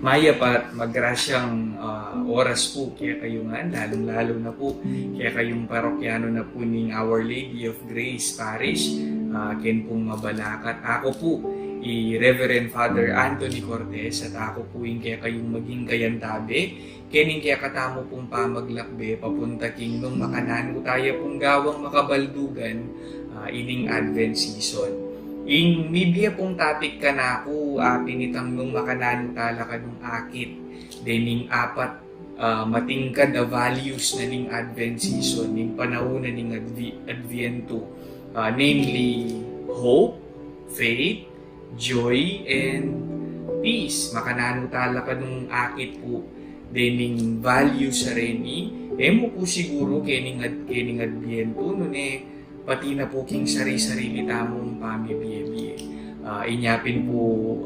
Maya pa magrasyang oras po kaya kayo nga, lalong-lalo na po kaya kayong parokyano na po ning Our Lady of Grace Parish, ken pong mabalakat. Ako po, Reverend Father Anthony Cortez, at ako po yung kaya kayong maging kayantabi, kening kaya katamo pong pamaglakbe, papunta king nung makanano tayo pong gawang makabaldugan, ining Advent season. In media pong topic ka na ako, pinitang nung makanano tala ka nung akit, dening apat matingkad na values na ning Advent season, ning panahon na ning Adviento, namely hope, faith, joy, and peace. Makanano tala ka nung akit po, dening values sa reni, mo po siguro kening Adviento, nun pati na po king sari-sarili tamong pamibiye-biye. Inyapin po,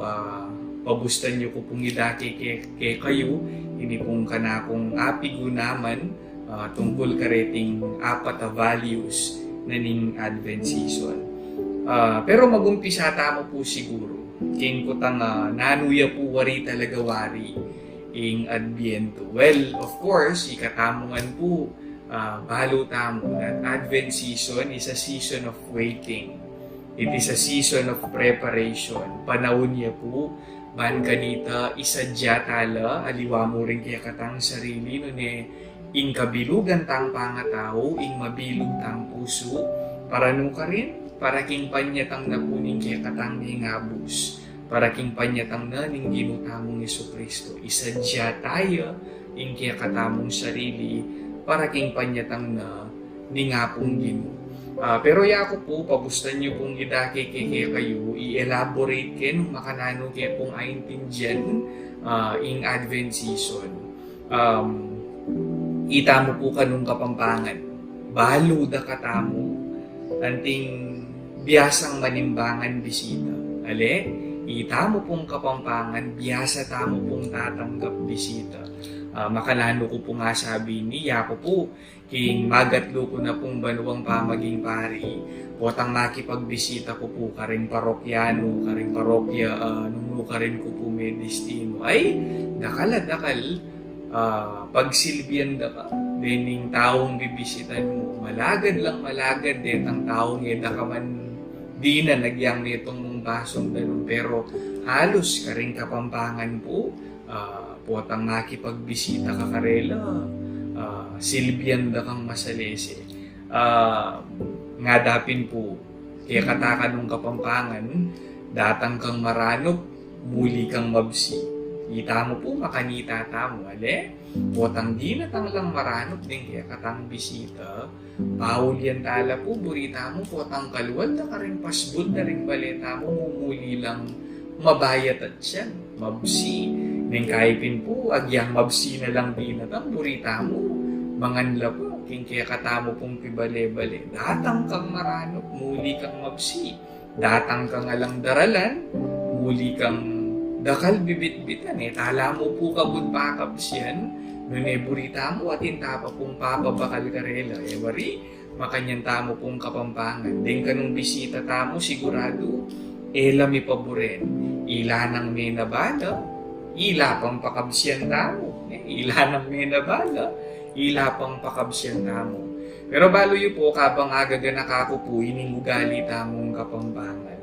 pabustan nyo ko pong idaki kay kayo, ini pong kanakong apigo naman, tungkol kareting apat na values na ning Advent season. Pero magumpisa tamo po siguro, king kutang nanuya po wari talaga wari ing Adviento. Well, of course, ikatamungan po, balo tamo at Advent season is a season of waiting. It is a season of preparation. Panahon niya po, man kanita, isadya tala, aliwa mo rin kaya katang sarili, nun ing kabilugan tang pangatao, ing mabilog tang puso, para nung ka rin, para king panyatang napuning kaya katang hingabus, para king panyatang na ning ginutamong Jesucristo. Isadya tayo, ing kaya katamong sarili, para king panyatang na ningapong Ginoo. Pero yako po, pabustan nyo pong idake kayo, i-elaborate ken makanano kaya pong aintindihan ing Advent season. Itamo po kanong kapampangan. Balo da katamo, anting biyasang manimbangan bisita. Ale, itamo pong kapampangan, biyasa tamo pong tatanggap bisita. Makanano ko po nga sabi niya ako po, king magatlo ko na pong banuang pamaging pari, potang makipagbisita ko po karing parokyano, karing parokya, nung karing ko po may destino. Ay, dakal, pagsilbihan da ka, dening taong bibisitan mo, malagad, din ang taong yeda ka man di na nagyang nitong mong basong ganun, pero halos karing kapampangan po, potang makipagbisita ka karela, silbihan da kang masalese. Nga dapin po, kaya kataka nung kapampangan, datang kang maranop, muli kang mabsi. Kita mo po, makanita tamo, ale? Potang di na tang lang maranop din kaya katang bisita. Paul yan tala po, burita mo, potang kaluwal na ka rin pasbud na rin baleta mo, mumuli lang mabayat at siyan, mabsi. Neng kaipin po, agyang mabsi na lang di na tang burita mo, manganla po, king kaya katamo pong pibale-bale. Datang kang maranop, muli kang mabsi. Datang kang alang daralan, muli kang dakal bibit-bitan. Tala mo po kabud pakabsyan, nun burita mo at intapa pong papabakal karela. Wari, makanyan tamo pong kapampangan. Den kanong bisita tamo, sigurado, elami paboren. Ila nang may nabala, ila pang pakabsyan tamo. Ila nang may nabala, ila pang pakabsyan tamo. Pero balo yu po, kabang agaga nakako po, ining ugali tamong kapampangan.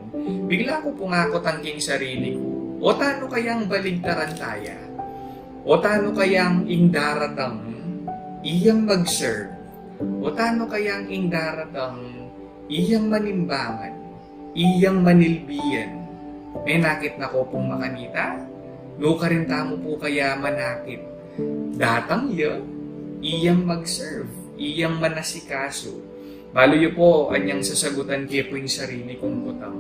Bigla ko po nga ako tangking sarili ko, o tano kayang baligtaran taya? O tano kayang ingdaratang iyang mag-serve? O tano kayang ingdaratang iyang manimbangan? Iyang manilbiyan? May nakit na ko pong makanita? Luka rin tamo po kaya manakit. Datang iyang mag-serve, iyang manasikaso. Balo yu po, anyang sasagutan kayo po yung sarili kong utang.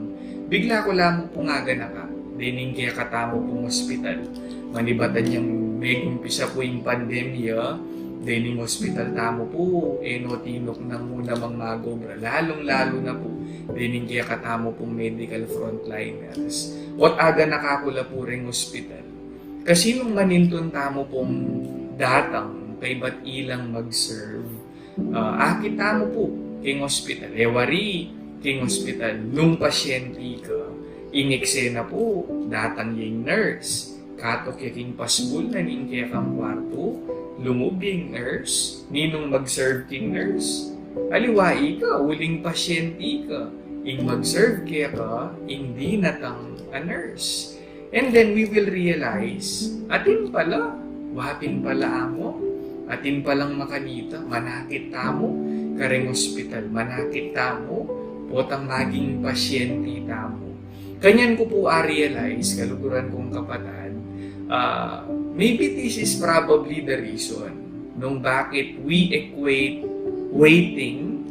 Bigla ko lamang po nga ganaka. dining kaya katamo pong ospital. Manibatan yung may umpisa po yung pandemya, dining hospital tamo po, tinok na muna magmagobra. Lalong-lalo na po, dining kaya katamo pong medical frontliners. At aga nakakula po rin hospital. Kasi nung maninton tamo pong datang, kay ba't ilang mag-serve, akit tamo po, king hospital. Wari, king hospital, nung pasyente ka, ineksena po, datang yung nurse. Katok yaking pasbul na ning kaya kang kwarto, lumubing nurse, ninong mag-serve king nurse. Aliwai ka, uling pasyente ka, ing mag-serve kaya ka, hindi natang a nurse. And then we will realize, atin pala, wapin pala amo, atin palang makanita, manakit tamo, kareng hospital, manakit tamo, potang maging pasyente tamo. Kanyan ko po realize, kaluguran kong kapatid, maybe this is probably the reason nung bakit we equate waiting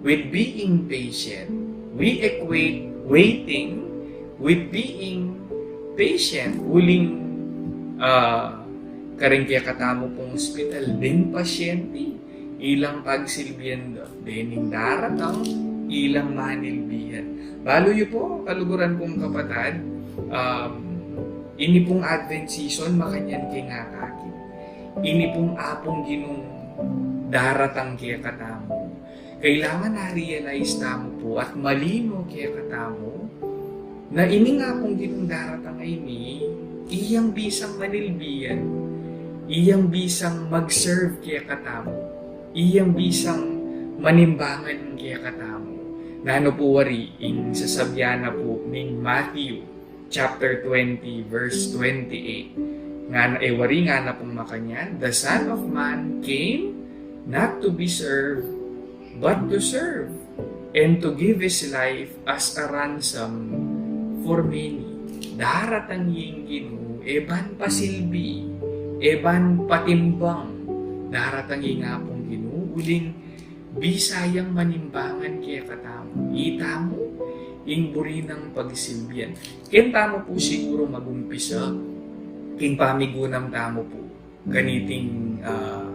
with being patient. We equate waiting with being patient. Uling kareng kaya katamo pong hospital, din pasyente, ilang pagsilbihan dining daratang, ilang manilbihan. Balo yun po, kaluguran kong kapatid, ini pong Advent season, makanyan kay ngakakit. Ini pong apong ginong daratang kaya katamo. Kailangan na-realize tamo po at malino kaya katamo na ini nga pong ginong daratang ini, iyang bisang manilbiyan, iyang bisang mag-serve kaya katamo, iyang bisang manimbangan kaya katamo. Nano po wari, ing sasabyan na po ning Matthew chapter 20 verse 28. Nga wari nga na pong makanyan, the Son of Man came not to be served, but to serve, and to give His life as a ransom for many. Daratang yingginu, eban pasilbi, eban patimbang, daratang nga pong ginu, uling bisayang manimbangan kaya katamo. Itamo, ing buri ng pagsilbihan. Ken tamo po siguro magumpisa, king pamigunam tamo po, ganiting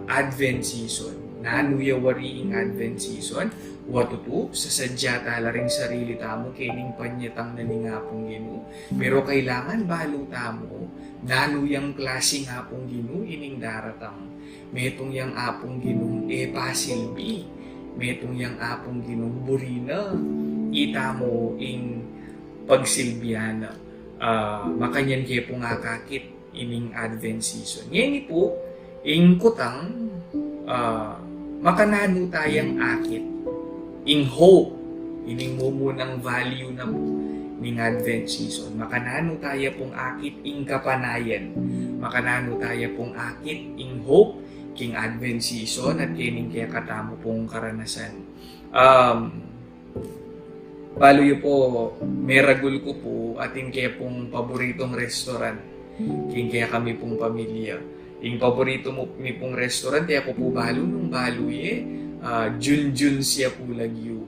Advent season. Nanuyawari ing Advent season, watutu, sasadya tala ring sarili tamo, kining panyatang nalingapong ginu. Pero kailangan balo tamo, nanuyang klase nga pong ginu, ining daratang. Metong yang apong ginu, pasilbi. Metong yang apong ginu, burina. Itamo ing pagsilbiyana. Makanyan kaya po nga kakit ining Advent season. Ngayon po, ing kutang makanano tayang akit. Ing hope, ining mumunang value na po ning Advent season. Makanano tayo pong akit ing kapanayan. Makanano tayo pong akit ing hope king Advent season at kining kaya katamo pong karanasan. Baloy po, meragul ko po ating kaya pong paboritong restaurant. King kaya kami pong pamilya. Yung paborito mo mi pong restaurant, kaya ko po balo nung baloy Junjun siya po lagyo.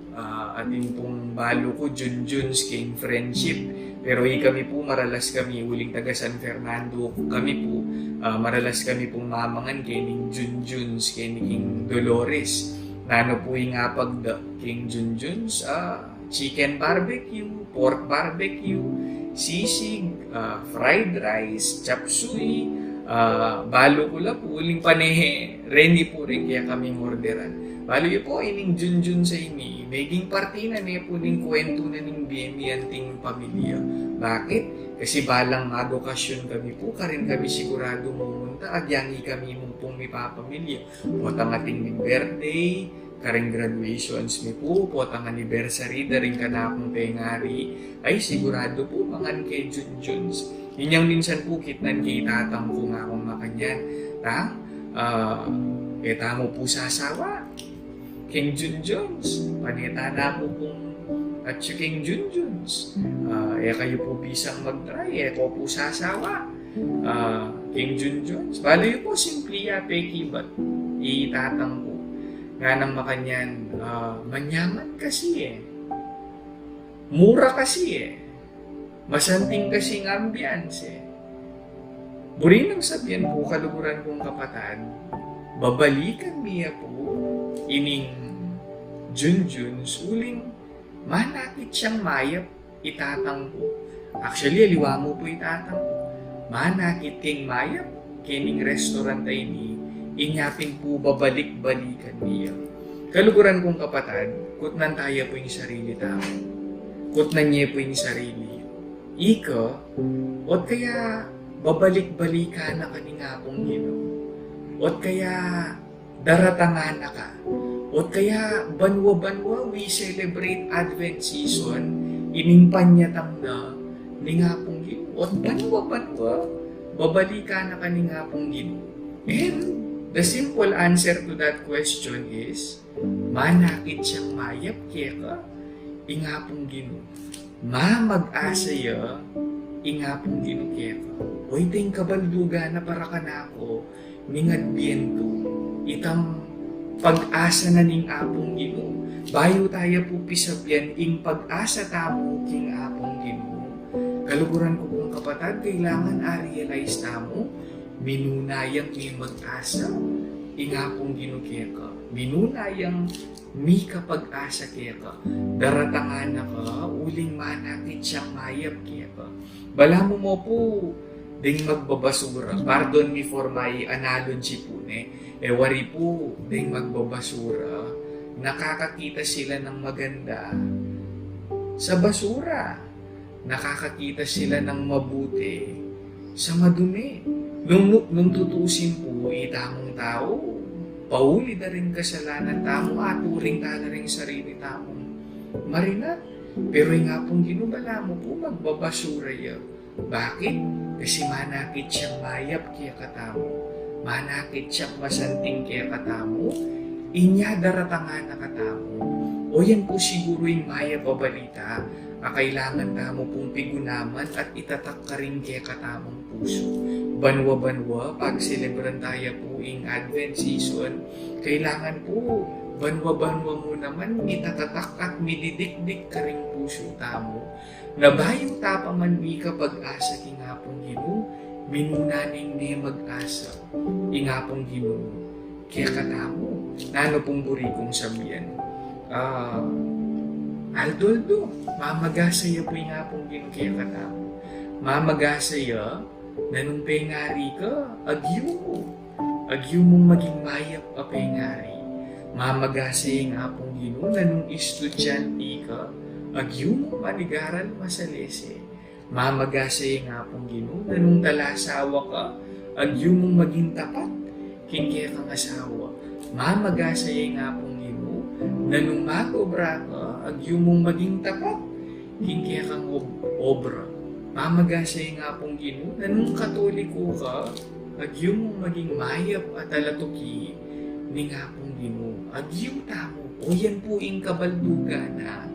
Ating pong balo ko, Junjun's king friendship. Pero kami po, maralas kami, uling taga San Fernando kami po. Maralas kami pong mamangan kay ning Junjun's, kay ning Dolores. Nano po yung apag king Junjun's, chicken barbecue, pork barbecue, sisig, fried rice, chop suey, balo ko la po, uling panehe, ready po rin kaya kaming orderan. Balo yun po, ining Junjun sa ini, naging party na niya po ning kwento na ning bimiyanting pamilya. Bakit? Kasi balang adokasyon kami po, karin kami sigurado mumunta, agyangi kami mong pong mipapamilya. Potang ating ning birthday, karing graduations mi po, potang anniversary, daring kanakong tengari, ay sigurado po mangan kay Junjuns. Yun yung minsan po kitnan kay tatang ko nga akong makanyan. Tamo po sasawa. King Junjuns, panita na po pong at si King Junjuns. Kayo po bisang mag-try, ko po sasawa. King Junjuns. Bali po, simply pekibat. Itatang ko. Nga nang makanyan, manyaman kasi mura kasi Masanting kasing ambiance. Buri nang sabihan po kaluguran kong kapatad, babalikan niya po ining Junjun suling manakit siyang mayap itatang po. Actually, aliwa mo po itatang po. Manakit king mayap kining restaurant ay ni inyapin po babalik-balikan niya. Kaluguran kong kapatad, kutnan tayo po yung sarili tao. Kutnan niya po yung sarili. Ika, o kaya babalik-balikan na kaninga pong Ginoo. O kaya daratangan na ka. O kaya banwa-banwa we celebrate Advent season, inimpanyatang na ni nga pong Ginoo. O banwa-banwa babalikan na kaninga pong Ginoo. And the simple answer to that question is, manakit siyang mayap kaya ka, ingapong Ginoo. Mag-asaya, ingapong Ginoo kaya ka. O iting kabalduga na para ka na ako, ningad biyento, itang pag-asa na ning apong Ginoo. Bayo tayo po pisapyan, ing pag-asa tamo king apong Ginoo. Kaluguran ko kong kapatad, kailangan a-realize tamo, minunayang may mag-asa, ingapong Ginoo kaya ka. Minunayang may kapag-asa kaya ka. Daratangan na ka, uling manakit siyang mayap kaya ka. Bala mo po, ding magbabasura. Pardon me for my analogy po wari po, ding magbabasura. Nakakakita sila ng maganda sa basura. Nakakakita sila ng mabuti sa madumi. Nung tutusin po, itamong tao, pauli na rin kasalanan tamo, aturing na rin sarili tamong marinat. Pero nga pong ginubala mo po, magbabasura yan. Bakit? Kasi manakit siyang mayap kaya katamo. Manakit siyang masanting kaya katamo. Inya daratangan na katamo. O yan po siguro yung mayap o balita, kailangan tamo pong pigunaman at itatak ka rin kaya katamong puso. Banwa-banwa, pag celebran tayo po yung Advent season, kailangan po banwa-banwa mo naman, itatatak at mididikdik ka rin puso tamo. Nabayong tapaman mi kapag asa kingapong Ginoo, minunaning ni mag-asa, ingapong Ginoo, kaya katamo, nano pong buri kong sabihan. Aldoldo, mamagasaya po ingapong Ginoo, kaya katamo. Mamagasaya, nanong pengari ka, agyo mong maging mayap a pengari. Mamagasaya ingapong Ginoo, nanong estudyante ka, agyo mong manigaral masalese. Mamagasay nga pong Ginoo, nanong talasawa ka, agyo mong maging tapat, kingkaya kang asawa. Mamagasay nga pong Ginoo, nanong magobra ka, agyo mong maging tapat, kingkaya kang obra. Mamagasay nga pong Ginoo, nanong katoliko ka, agyo mong maging mayap at alatuki, ni nga pong Ginoo. Agyo tamo, o yan po ing kabalduga na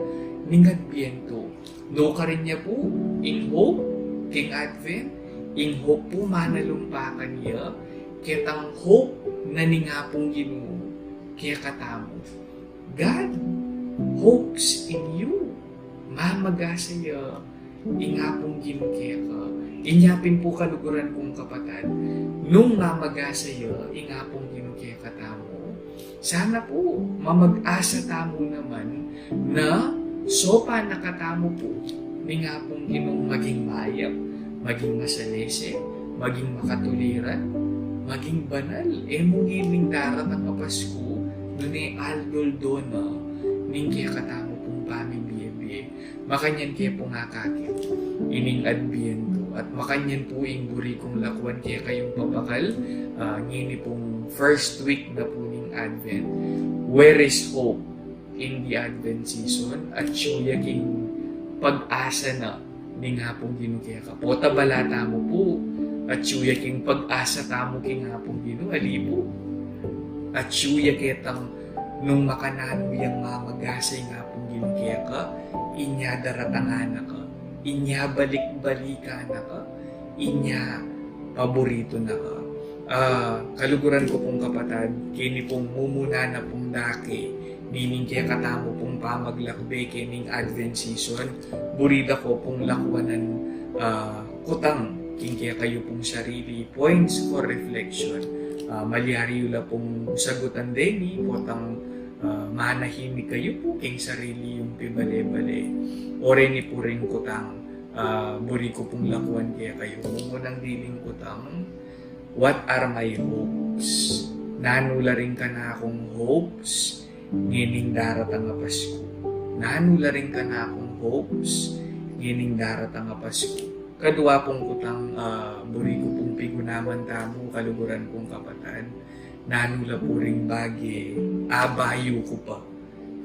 ningad biyento. No ka rin niya po, in hope, king Advent, in hope po manalumpakan niya, kitang hope na ningapong Ginoo, kaya katamo. God hopes in you. Mamagasaya, ingapong Ginoo kaya ka. Inyapin po kaluguran kong kapatad, nung mamagasaya, ingapong Ginoo kaya katamo. Sana po, mamag-asa tamo naman na sopa nakatamo po, ni nga pong Ginoong maging mayap, maging masalese, maging makatuliran, maging banal. Mong iming darat ang Pasko, doon aldol dona, ning kaya katamo pong pamibiyebe. Makanyan kaya po nga kakit, ining adbiento, at makanyan po ing buri kong lakwan kaya kayong papakal, ngini pong first week na po ning Advent. Where is hope in the Advent season? At siya king pag-asa na ni nga pong Ginoo kaya ka. Pota balata mo po. At siya king pag-asa tamo king nga pong Ginoo alibo. At siya kitang nung makanano yung mamagasay nga pong Ginoo kaya ka, inya daratangan na ka, inya balik-balika na ka, inya paborito na ka. Kaluguran ko pong kapatad, kini pong mumuna na pong daki, meaning kaya katamo pong pamaglakbay kining Advent season, burida ko pong lakwanan kutang kingkaya kayo pong sarili points for reflection. Maliari la pong sagutan deni potang manahimik kayo po king sarili yung pibale-bale. Ore ni po rin kutang buri ko pong lakuan kaya kayo. Munang diling kutang, what are my hopes? Nanula rin ka na akong hopes, ngining daratang nga Pasko. Nanula rin ka na akong hopes, ngining daratang nga Pasko. Kadwa pong kutang buri ko pong pigunaman tamo, kaluguran kong kapatan. Nanula po rin bagi, abayo ko pa,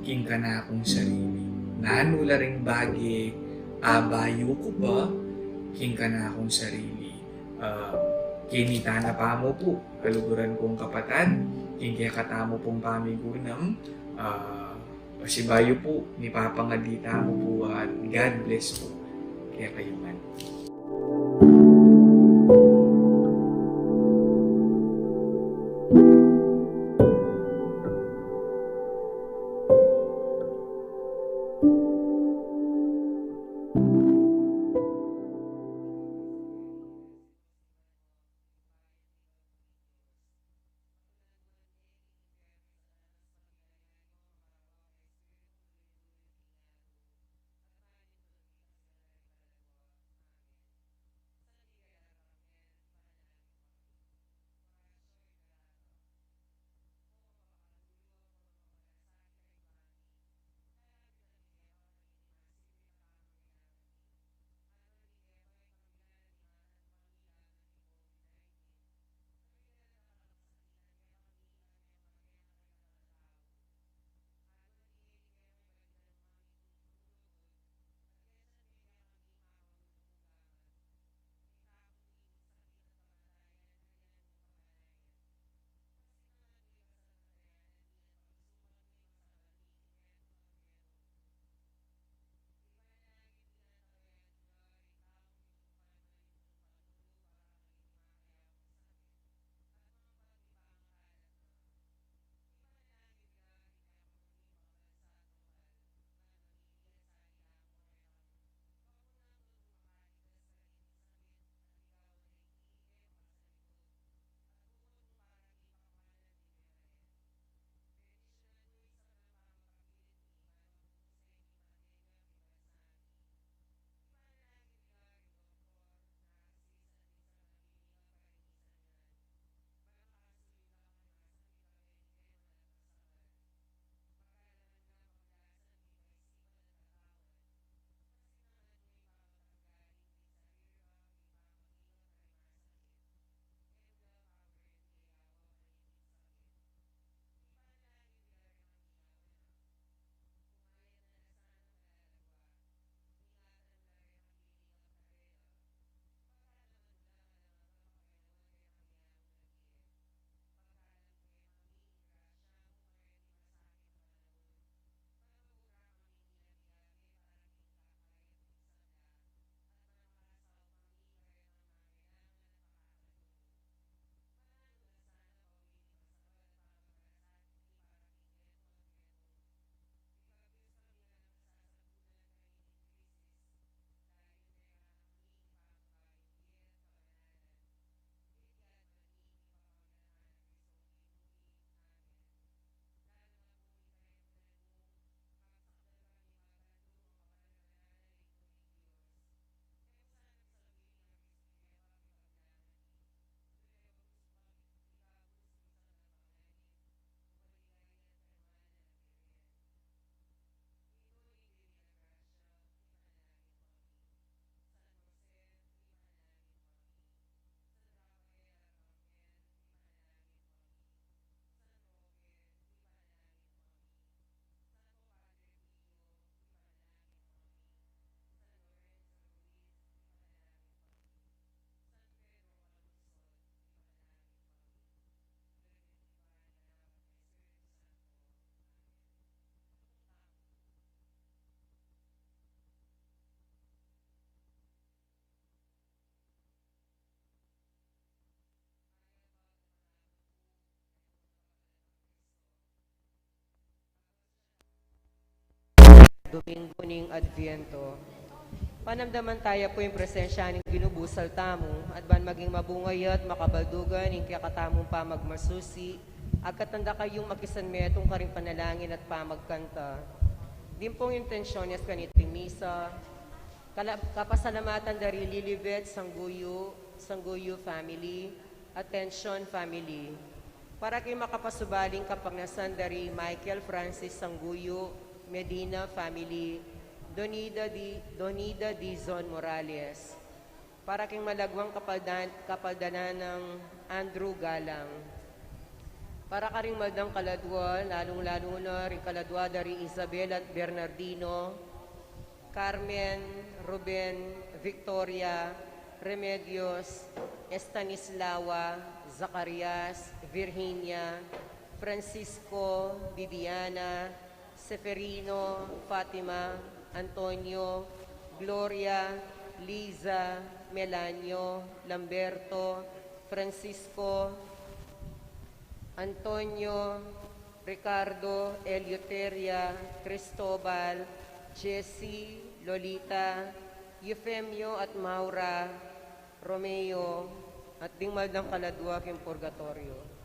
king ka na akong sarili. Nanula rin bagi, abayo ko pa, king ka na akong sarili. Kinita na pa mo po, kaluguran kong kapatan, king kaya katamo pong pamigunam, pasibayo po, ni papangadita mo po at God bless po. Kaya kayo man. Domingo ning Adviento, Panamdaman tayo po yung presensya ng ginubusal tamo, at ban maging mabungayat, makabaldugan, yung kakatamong pamagmasusi, agkatanda kayong makisanmetong karing panalangin at pamagkanta. Din pong intensyones kaniting misa, kapasalamatan dari Lilibet, Sangguyo family, Attention family. Para kayo makapasubaling kapagnasan dari Michael Francis Sangguyo, Medina family, Donida Dizon Morales. Para kang malagwang kapaldanan ng Andrew Galang. Para ka rin maldang kaladwa, lalong-lalo na rin kaladwa dari Isabel at Bernardino, Carmen, Ruben, Victoria, Remedios, Estanislawa, Zacarias, Virginia, Francisco, Viviana, Seferino, Fatima, Antonio, Gloria, Liza, Melanio, Lamberto, Francisco, Antonio, Ricardo, Eleuteria, Cristobal, Jessie, Lolita, Eufemio at Maura, Romeo, at dingmaldang kaladwa ng purgatorio.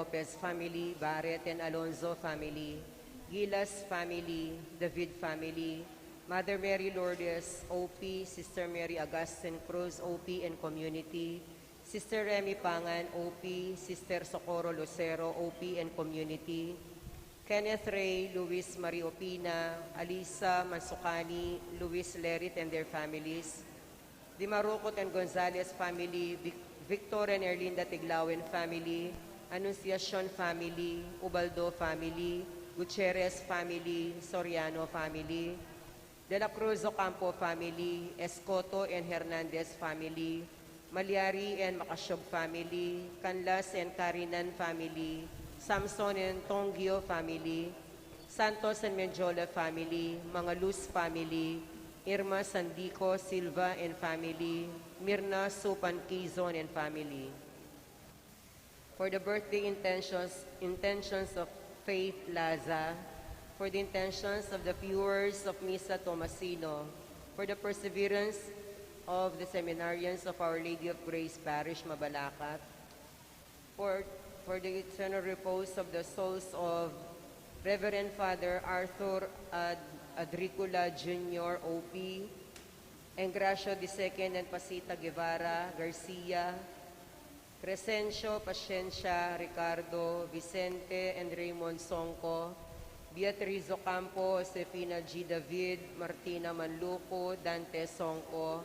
Lopez family, Barrett and Alonzo family, Gilas family, David family, Mother Mary Lourdes, OP, Sister Mary Augustine Cruz, OP and Community, Sister Remy Pangan, OP, Sister Socorro Lucero, OP and Community, Kenneth Ray, Luis Mario Pina, Alisa Mansukani, Luis Lerit and their families, Di Marocot and Gonzalez family, Victor and Erlinda Tiglawen family, Anunciacion family, Ubaldo family, Gutierrez family, Soriano family, De La Cruz Ocampo family, Escoto and Hernandez family, Malyari and Makasyob family, Canlas and Carinan family, Samson and Tongio family, Santos and Menjola family, mga Luz family, Irma Sandico Silva and family, Mirna Supan Quizon and family. For the birthday intentions of Faith Laza, for the intentions of the viewers of Misa Tomasino, for the perseverance of the seminarians of Our Lady of Grace Parish, Mabalacat, for the eternal repose of the souls of Reverend Father Arthur Adricula Jr., OP, Engracio II and Pasita Guevara Garcia, Crescencio Paciencia Ricardo, Vicente and Raymond Sonco, Beatriz Ocampo, Josefina G. David, Martina Manluco, Dante Sonco,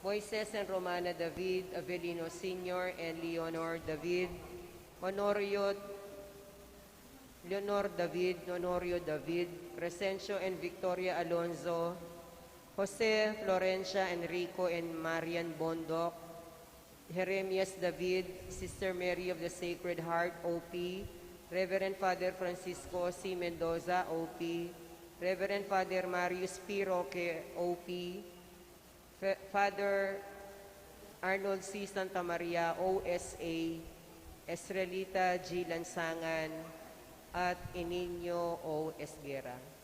Moises and Romana David, Avelino Sr. and Leonor David, Honorio David, Crescencio and Victoria Alonzo, Jose Florencia Enrico and Marian Bondoc, Jeremias David, Sister Mary of the Sacred Heart, OP, Reverend Father Francisco C. Mendoza, OP, Reverend Father Marius P. Roque, OP, Father Arnold C. Santa Maria, OSA, Estrelita G. Lansangan, at Ininyo O. Esguera.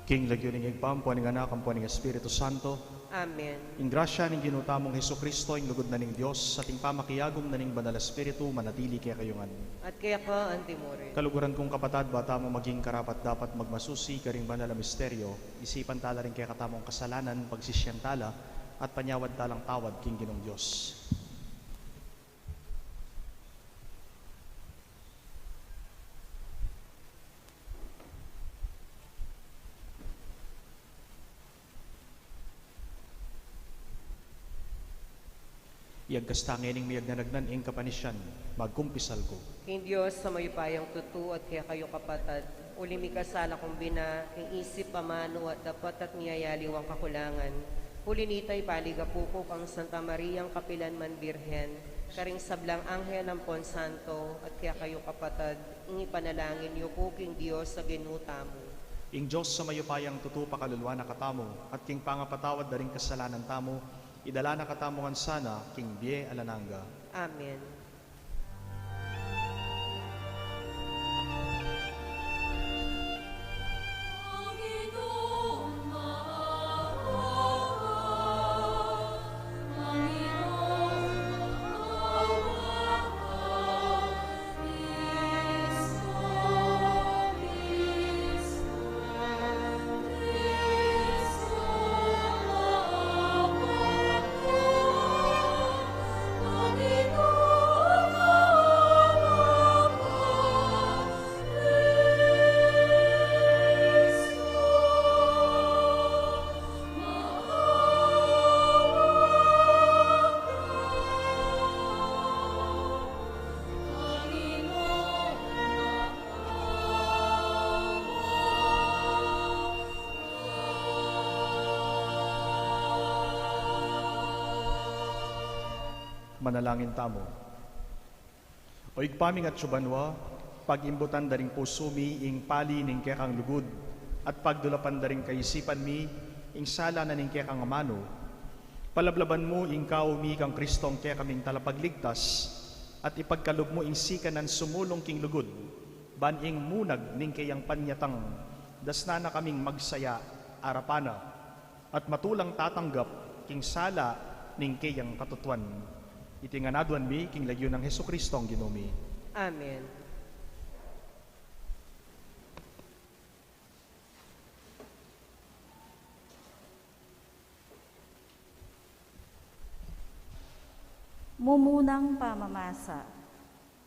King lagyo ning igpampuan ng anak, ampuan ng Espiritu Santo, Amen. ing grasya ning ginutamong Heso Kristo, ing lugod na ning Dios, sa ting pamakiyagom na ning Banal Espiritu, manatili kaya kayungan. At kaya ka, Antimore. Kaluguran kong kapatad, bata mo maging karapat dapat magmasusi, karing banal na misteryo, isipan tala rin kaya katamong kasalanan, pagsisyan tala, at panyawad talang tawad, king Ginong Diyos. Iagkastangining miyag na nagnan ing kapanisyan, magkumpisal ko. King Diyos sa mayupayang tutu at kaya kayo kapatad, ulimi kasala kong bina, king isip pamano at dapat at niyayaliwang kakulangan. Hulinitay paligapuko kang Santa Mariang Kapilan Man Birhen, karing sablang anghel ng Ponsanto at kaya kayo kapatad, ingi panalangin niyo po king Diyos sa ginuta mo. Ing Diyos sa mayupayang tutu pakalulwa na katamo, at king pangapatawad na rin kasalanan tamo, idala na katamongan sana, king Bie Alananga. Amen. Manalangin tamo. O igpaming at subanwa, pag-imbutan daring pusumi, ing pali ning kekang lugod, at pagdulapan daring kaisipan mi, ing sala na ning kekang amano, palablaban mo ing kaumi kang Kristong kekaming talapagligtas, at ipagkalob mo ing sikanan sumulong king lugod, ban ing munag ning kayang panyatang, dasna na kaming magsaya, arapana, at matulang tatanggap, king sala ning kayang katutuan. Itinganaduan mi, king lagyo ng Heso Kristong ginumi. Amen. Mumunang pamamasa.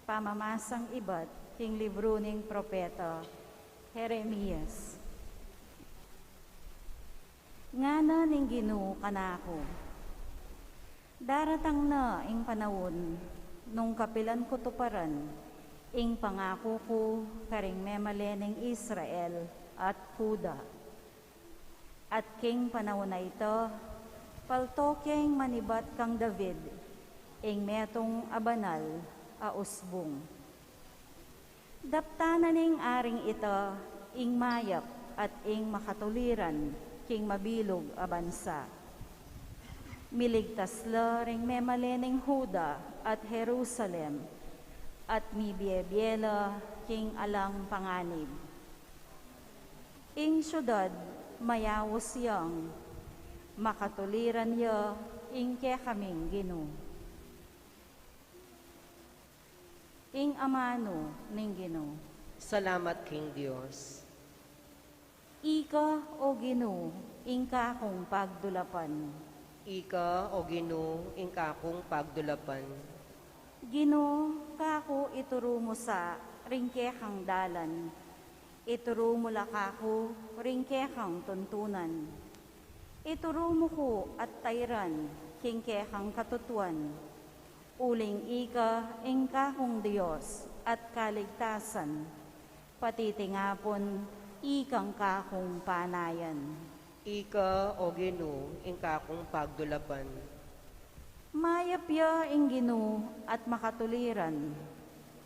Pamamasang iba't king libro ning propeta Jeremias. Ngana ning Ginoo kanako. Daratang na ing panahon nung kapilan ko tuparan ing pangako ko karing memale ning Israel at Huda. At king panahon na ito, paltokeng manibat kang David ing metong abanal a usbong. Daptanan ning aring ito ing mayap at ing makatuliran king mabilog a bansa. Miligtas la ring memale ning Huda at Jerusalem at mibiyebyela king alang panganib. Ing syudad mayawos yang makatuliran ya ing kekaming Ginoo. Ing amano ning Ginoo. Salamat king Diyos. Ika o Ginoo ing kakong pagdulapan. Ika o Ginoo ing kakong pagdulapan. Ginoo kako ituro mo sa ringkehang dalan. Ituro mo lakako ringkehang tuntunan. Ituro mo ko at tayran kingkehang katutuan. Uling ika ing kakong Diyos at kaligtasan. Patitingapon ikang kakong panayan. Ika o Ginoo ing kakong pagdulapan. Mayapya ing Ginoo at makatuliran.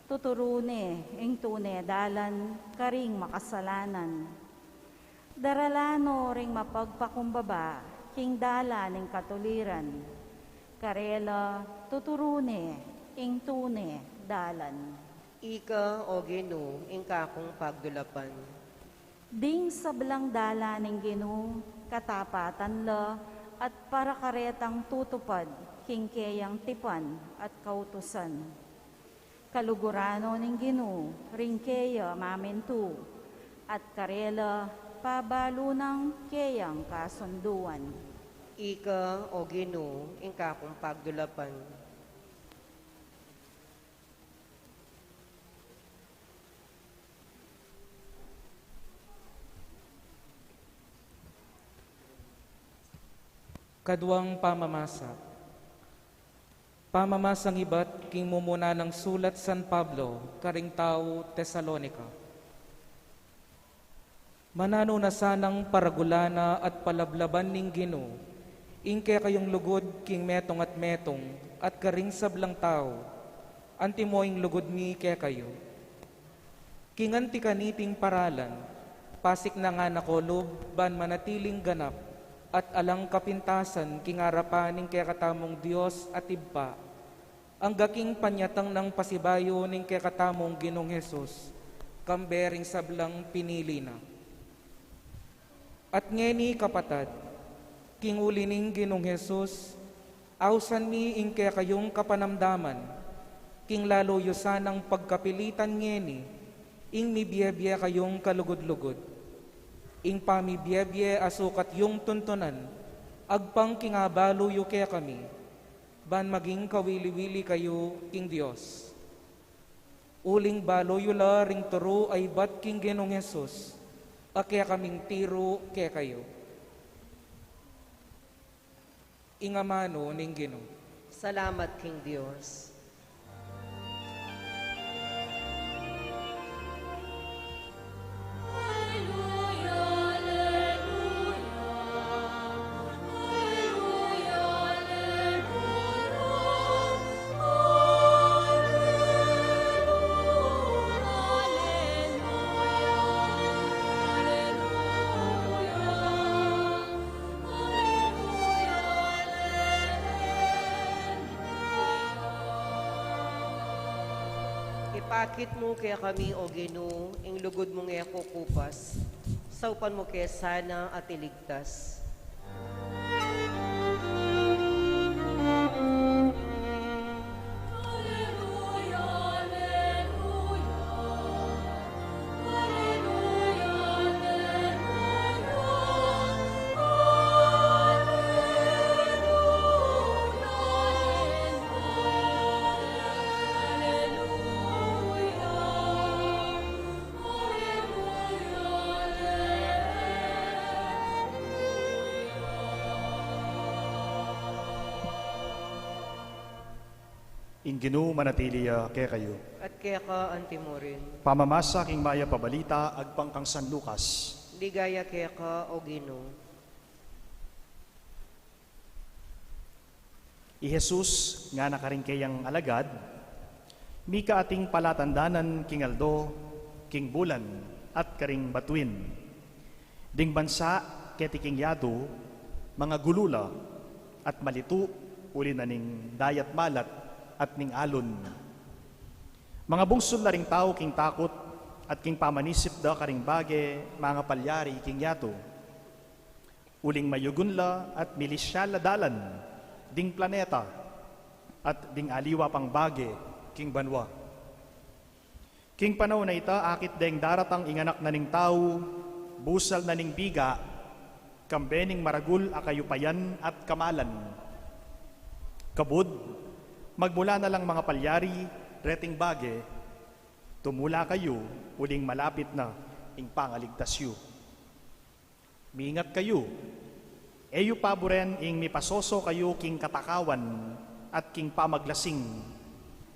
Tuturune ing tune dalan karing makasalanan. Daralano ring mapagpakumbaba king dalan ing katuliran. Karela tuturune ing tune dalan. Ika o Ginoo ing kakong pagdulapan. Ding sablang dala ng Ginoo, katapatan la, at para karetang tutupad, kingkeyang tipan at kautusan. Kalugurano ng Ginoo, ringkeya mamintu, at karela, pabalo ng keyang kasunduan. Ika o Ginoo, ingka kong pagdulapan. Kaduang pamamasa. Pamamasang iba't king mumuna ng sulat San Pablo, karing tao Tesalonika. Manano na sanang paragulana at palablaban ning Ginoo, ingke kayong lugod king metong at karing sablang tao, antimoing lugod mi ke kayo. Kinganti kaniting paralan, pasik na nga nakolob, ban manatiling ganap, at alang kapintasan kingarapaning kaya katamong Diyos at ibpa, ang gaking panyatang ng pasibayo ning kaya katamong Ginong Hesus, kambering sablang pinili na. At ngeni kapatad, kinguli ning Ginong Hesus, ausan mi ing kaya kayong kapanamdaman, king lalo yusan ang pagkapilitan ngeni, ing mibiyebye kayong kalugod-lugod. Ing pamibiyebye asukat yung tuntunan, agpang kingabalo yu kaya kami, ban maging kawili-wili kayo king Diyos. Uling balo yu la ring turo ay bat king Ginong Hesus, kaya kaming tiro kaya kayo. Ingamano ning Ginoo. Salamat, King Diyos. Ipakit mo kaya kami, O Ginoo, ing lugod mong kukupas. Saupan mo kaya sana at iligtas. In Ginoo manatiliya kaya kayo. At kaya ka antimorin. Pamamasa king maya pabalita agpang kang San Lucas. Ligaya kaya ka, O Ginoo. I Jesus nga nakaringkeyang alagad, mi kaating palatandanan king Aldo, king Bulan, at karing Batuin. Ding bansa keti king Yado, mga gulula, at malitu, uli na ning dayat malat, at ning alon. Mga bungsod na ring tao king takot, at king pamanisip da karing bage, mga palyari king Yato. Uling mayugunla at milisyala dalan, ding planeta, at ding aliwa pang bage, king banwa. King panahon na ita, akit deng daratang inganak na ning tao, busal na ning biga, kambening maragul akayupayan at kamalan. Kabud, magmula na lang mga palyari, reting bage, tumula kayo, uling malapit na, ing pangaligtasyo. Miingat kayo, eyo paboren ing mipasoso kayo king katakawan at king pamaglasing,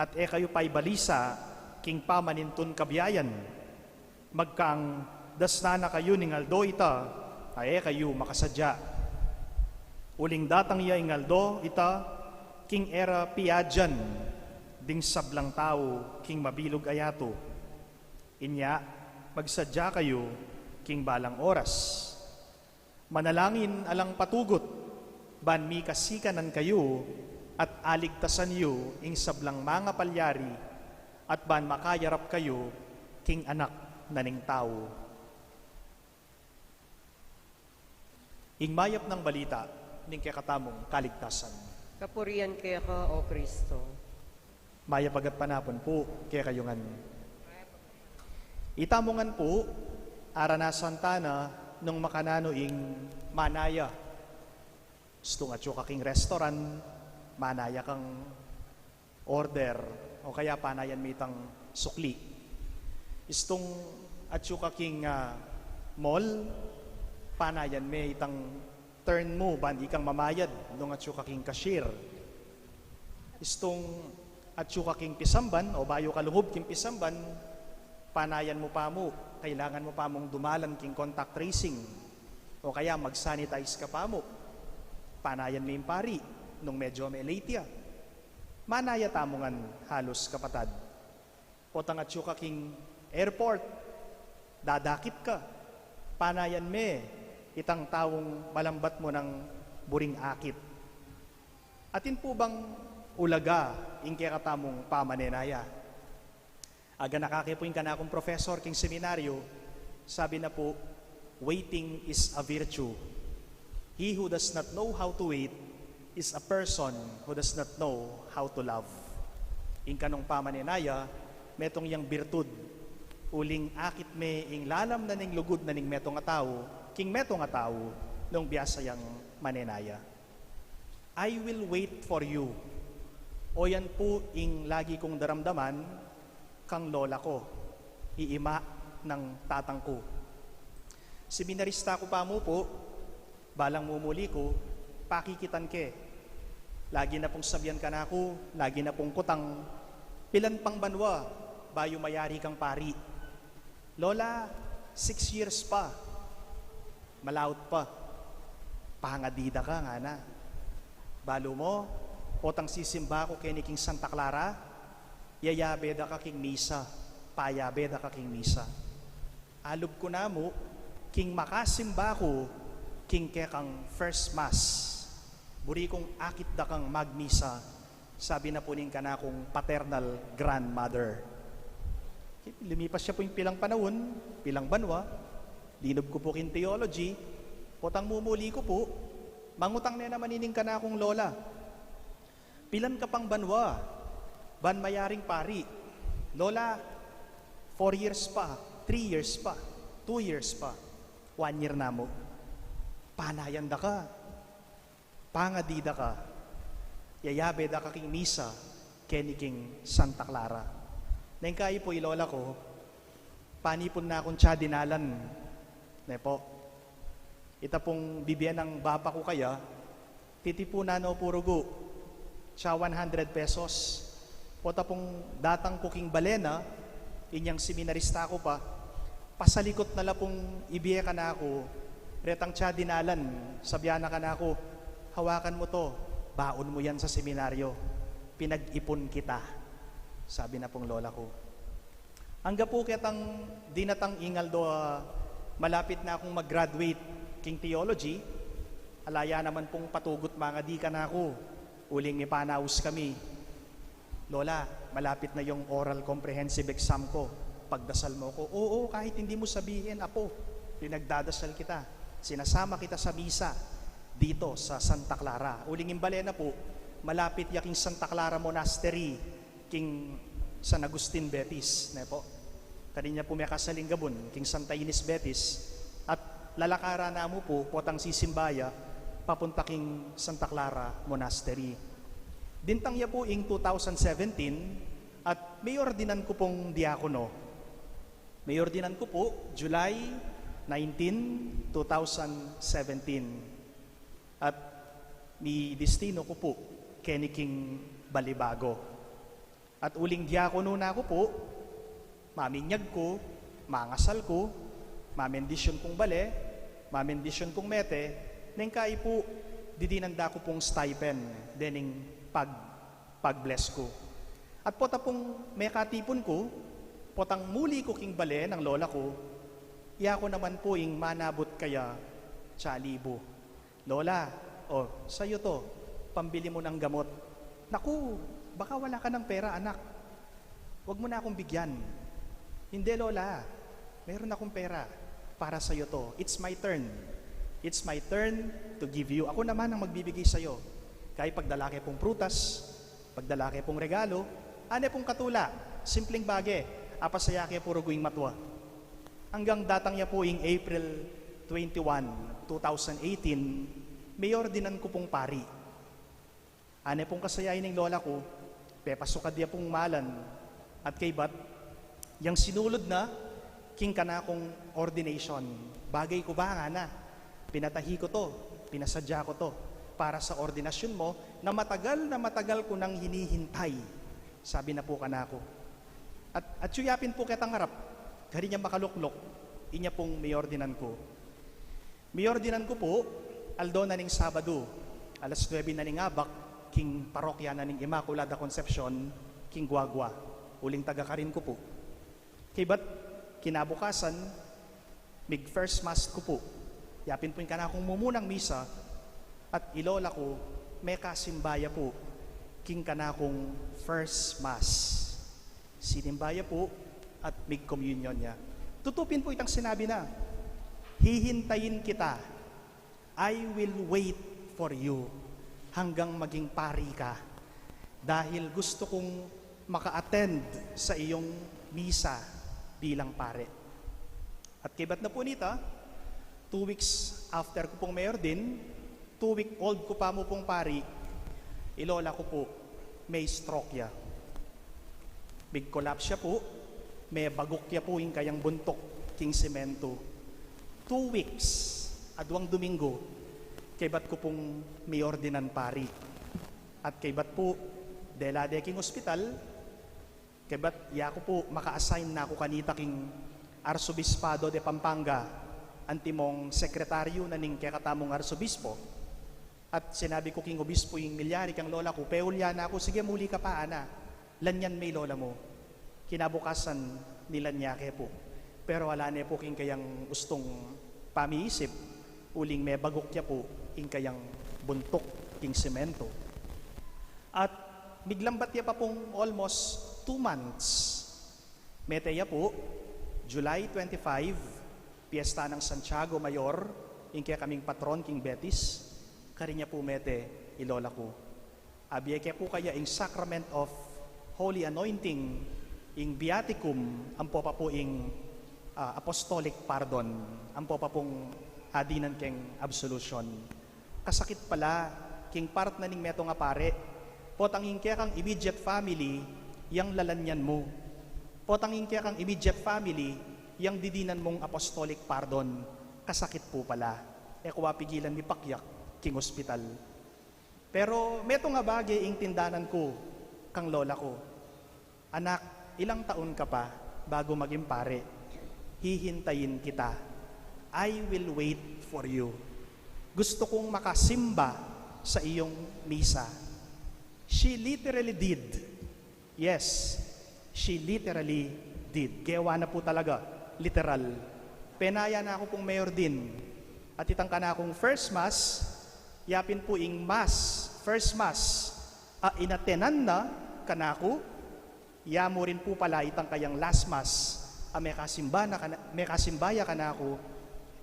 at kayo pa'y balisa king pamanintun kabiyayan. Magkaang dasnana kayo ning Aldo ita, ay kayo makasadya. Uling datang iya ing Aldo ita, king era piadyan, ding sablang tao, king mabilog ayato. Inya, magsadya kayo, king balang oras. Manalangin alang patugot, ban mi kasikanan kayo, at aligtasan yo, ing sablang mga palyari, at ban makayarap kayo, king anak na ning tao. ing mayap ng balita, ning kakatamong kaligtasan. Kapurian kaya ka, O Kristo. Mayap agat panapon po, kaya kayungan. Itamongan po, aranasan tana, nung makanano ing manaya. Gustong at kaking restaurant, manaya kang order, o kaya panayan mitang sukli. Istong at kaking mall, panayan may itang turn mo, bandi kang mamayad, nung at kaking cashier. Istong at kaking pisamban, o bayo kaluhub king pisamban, panayan mo pa mo, kailangan mo pa mong dumalan king contact tracing, o kaya mag-sanitize ka pa mo, panayan mo yung pari, nung medyo may late ya. Manaya tamongan halos kapatad. Potang at kaking airport, dadakip ka, panayan me, itang tawong malambat mo ng buring akit. Atin po bang ulaga ing kaya katamong pamanenaya? Aga nakakipuin ka na akong professor king seminaryo, sabi na po, waiting is a virtue. He who does not know how to wait is a person who does not know how to love. Ing kanong pamanenaya, metong yang birtud, uling akit me ing lalam na ning lugod na ning metong atao, king metong atao, nung biyasa yang manenaya. I will wait for you. O yan po ing lagi kong daramdaman, kang lola ko, iima ng tatang ko. Seminarista ko pa mo po, balang mumuli ko, pakikitan ke. Lagi na pong sabihan ka na ako, lagi na pong kutang, pilan pang banwa, bayo mayari kang pari. Lola, 6 years pa, malaut pa, pangadida ka nga na. Balo mo, potang sisimba ko kay king Santa Clara, yayabe da ka king misa, payabe da ka king misa. Alub ko na mo, king makasimba ko, king kekang first mass. Buri kong akit da kang magmisa, sabi na po ning ka na akong paternal grandmother. Lumipas siya po yung pilang panahon, pilang banwa, linob ko po king theology, potang mumuli ko po, mangutang na naman ining ka na akong lola. Pilan ka pang banwa, ban mayaring pari. Lola, 4 years pa, 3 years pa, 2 years pa, 1 year na mo. Panayan da ka, pangadida ka, yayabe da ka king misa, keni king Santa Clara. Nengkayi po ilola ko, panipon na akong tsadinalan. Nepo, ita pong bibiyan ng baba ko kaya, titipunan o purugo, siya 100 pesos. Pota pong datang kuking balena, inyang seminarista ko pa, pasalikot na la pong ibiye ka na ako, retang tsadinalan, sabiana ka na ako, hawakan mo to, baon mo yan sa seminaryo, pinag-ipon kita, sabi na pong lola ko. Hangga po kitang dinatang ingal do, malapit na akong mag-graduate king theology, alaya naman pong patugot mga di ka na ako, uling ipanaus kami, Lola, malapit na yung oral comprehensive exam ko. Pagdasal mo ko, oo, kahit hindi mo sabihin, apo, pinagdadasal kita. Sinasama kita sa misa dito sa Santa Clara. Uling imbalena po, malapit yaking Santa Clara Monastery, king San Agustin Betis. Ne po, kaninya po may kasaling gabon, king Santa Ines Betis. At lalakara na mo po, potang sisimbaya, papunta king Santa Clara Monastery. Dintang ya po ing 2017 at may ordinan ko pong diakono. May ordinan ko po July 19, 2017. At ni destino ko po Kenny King Balibago. At uling diakono na ako po, maminyag ko, mangasal ko, mamendisyon kong bale, mamendisyon kong mete, nengkai po didinanda ko pong stipend, dening pag-bless ko. At pota pong may katipon ko, potang muli ko king bale ng lola ko, iya ko naman po ing manabot kaya tsalibo. Lola, sa'yo to, pambili mo ng gamot. Naku, baka wala ka ng pera anak. Huwag mo na akong bigyan. Hindi lola, meron akong pera para sa'yo to. It's my turn. it's my turn to give you. Ako naman ang magbibigay sa iyo. Kaya pagdalaki pong prutas, pagdalaki pong regalo, ane pong katula, simpleng bagay, apasayake puro guing matwa. Hanggang datang niya po ing April 21, 2018, mayor dinan ko pong pari. Ane pong kasayain ng lola ko, pepasukad niya pong malan, at kay bat, yang sinulod na, king kana kong ordination. Bagay ko ba nga na? Pinatahi ko to, pinasadya ko to, para sa ordinasyon mo, na matagal ko nang hinihintay. Sabi na po kanako. At suyapin po kitang harap, kari niya makaluklok, inya pong mayordinan ko. Mayordinan ko po, aldo na ning Sabado, alas 9 na ning abak, king parokya na ning Immaculada Concepcion, king Guagua, uling taga-karin ko po. Kay ba't kinabukasan, mig first mass ko po, yapin po yung kanakong mumunang misa, at ilola ko, may kasimbaya po, king kanakong first mass. Sinimbaya po, at mig communion niya. Tutupin po itang sinabi na, hihintayin kita, I will wait for you, hanggang maging pari ka, dahil gusto kong maka-attend sa iyong misa bilang pare. At kibat na po nita, 2 weeks after ko pong mayor din, 2-week-old ko pa mo pong pari, ilola ko po, may stroke ya. Big collapse siya po, may bagok ya po yung kayang buntok, king semento. 2 weeks, adwang Domingo, kaybat ko pong mayor dinan pari. At kaybat po, delade king hospital, kaybat ya ko po, maka-assign na ako kanita king Arsobispado de Pampanga, antimong sekretaryo na ning kakatamong arsobispo. At sinabi ko king obispo yung milyari kang lola ko, peulya na ako, sige muli ka pa ana, lanyan may lola mo. Kinabukasan nilanyake po. Pero wala na po king kayang gustong pamiisip, uling may bagok niya po, king kayang buntok, king semento. At miglambat niya pa pong almost 2 months. Meteya po, July 25, Piesta ng Santiago Mayor, ing kaya kaming patron, king Betis, karinya po mete, ilola ko. Abiyeke po kaya ing Sacrament of Holy Anointing, ing Viaticum, ampo pa po ing Apostolic Pardon, ampo pa pong adinan keng absolution. Kasakit pala, king part na ning meto nga pare, potangin kaya kang immediate family, yang lalanyan mo. Potangin kaya kang immediate family, yang didinan mong apostolic pardon, kasakit po pala. E kuwa pigilan ni Pakyak, king hospital. Pero meto nga bagay ing tindanan ko, kang lola ko. Anak, ilang taon ka pa bago maging pare? Hihintayin kita. I will wait for you. Gusto kong makasimba sa iyong misa. She literally did. Yes, she literally did. Gawa na po talaga, literal. Penaya na ako pong mayor din. At itang ka na akong first mass, yapin po ing mass, first mass, inatenan na kanako, yamo rin po pala itang kayang last mass, may kasimbaya kanako,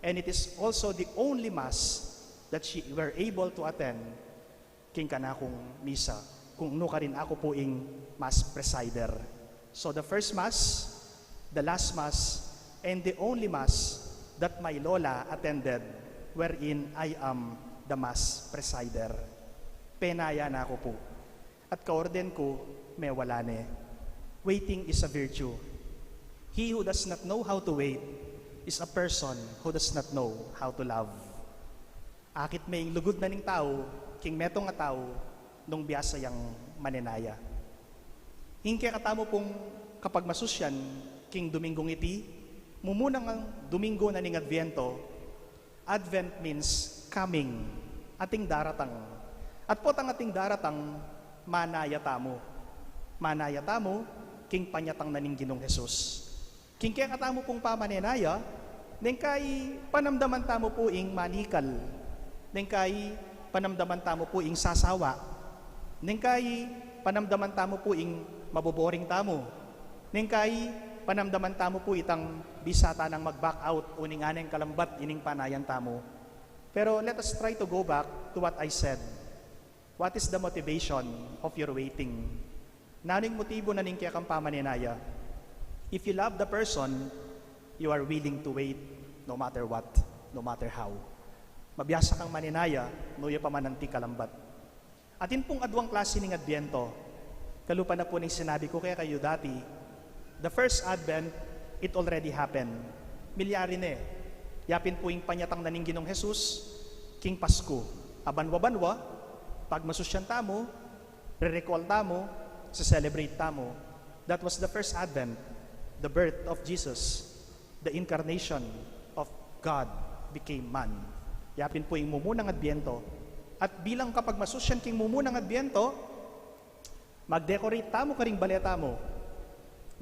and it is also the only mass that she were able to attend king kanakong misa. Kung no ka rin ako po ing mass presider. So the first mass, the last mass, and the only mass that my lola attended, wherein I am the mass presider. Penaya na ako po. At kaorden ko, may wala ne. Waiting is a virtue. He who does not know how to wait is a person who does not know how to love. Akit may lugod na ning tao, king metong nga tao, nung biyasa yang maninaya. Hingke katamo pong kapag masusyan, king Domingong iti, mumunang ang Domingo na ning Adviento. Advent means coming, ating daratang. At potang ating daratang, manaya tamo. Manaya tamo, king panyatang na ning Ginong Jesus. King kaya katamo pong pamaninaya, neng kay panamdaman tamo po ing manikal, neng kay panamdaman tamo po ing sasawa, neng kay panamdaman tamo po ing maboboring tamo, neng kay panamdaman tamo po itang bisata ng mag-back out uning aneng kalambat ining panayan tamo. Pero let us try to go back to what I said. What is the motivation of your waiting? Naning motibo na ning kaya kang pamaninaya? If you love the person, you are willing to wait no matter what, no matter how. Mabiyasa kang maninaya, nuya pa mananti kalambat. Atin pong adwang klase ning Adbyento, kalupa na po ning sinabi ko kaya kayo dati, the first Advent, it already happened. Milyari ne, yapin po yung panyatang na ning Ginong Jesus, King Pasko. Abanwa-banwa, pag masusyan tamo, re-recall tamo, sa-celebrate tamo. That was the first Advent, the birth of Jesus, the incarnation of God became man. Yapin po yung mumunang Adbyento. At bilang kapag masusyan king mumunang Adbyento, mag-decorate tamo karing baleta mo.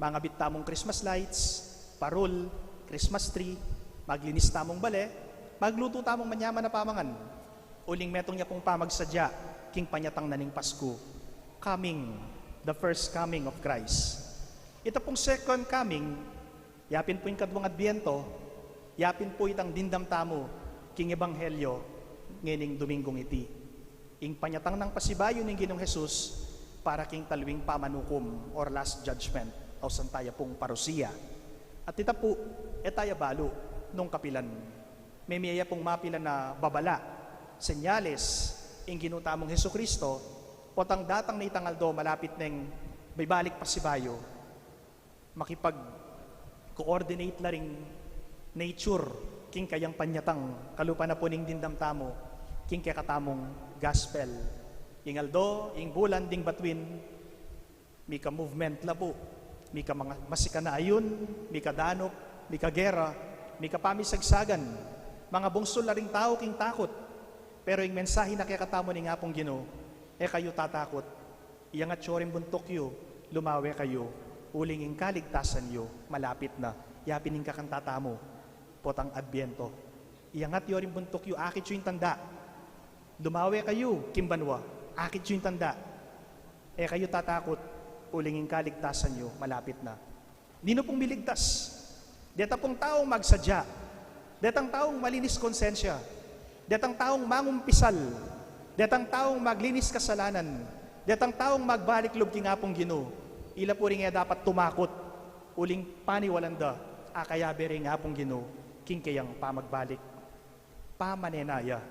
Mangabit tamong Christmas lights, parol, Christmas tree, maglinis tamong bale, magluto tamong manyaman na pamangan. Uling metong niya pong pamagsadya, king panyatang naning Pasko. Coming, the first coming of Christ. Ito pong second coming, yapin po yung kadwang Adbyento, yapin po itang dindam tamo, king Ebanghelyo, ngining Dominggong iti. Ing panyatang ng pasibayo ng Ginong Jesus, para king talwing pamanukom or last judgment, o santaya pong parusiya. At ita po, etaya balo, nung kapilan. May miyaya pong mapilan na babala, senyales, ing ginutamong Heso Kristo, potang datang na itangaldo, malapit ng may balik pasibayo, makipag-coordinate na ring nature, king kayang panyatang, kalupa na po ning dindam tamo, king kaya katamong gospel. Ing aldo, ing bulan, ding batwin, mika movement labo, mika mga masika na ayun, mika danop, mika gera, mika pamisagsagan, mga bungsol na ring tao king takot. Pero yung mensahe na kaya katamo ni nga pong Ginoo, kayo tatakot, iyang at syoring buntok yo, lumawe kayo, uling ing kaligtasan yo, malapit na, yapin ing kakantatamo, potang Adbyento. Iyang at yoring buntok yo, akit yung tanda, lumawe kayo, kimbanwa, akit yung tanda, kayo tatakot, uling ing kaligtasan nyo, malapit na. Dino pong miligtas. Deta pong taong magsadya. Detang taong malinis konsensya. Detang taong mangumpisal. Detang taong maglinis kasalanan. Detang taong magbalik loob king apong Ginoo. Ila po rin dapat tumakot, uling paniwalanda, akayabe rin apong Ginoo, king kayang pamagbalik. Pamanenaya.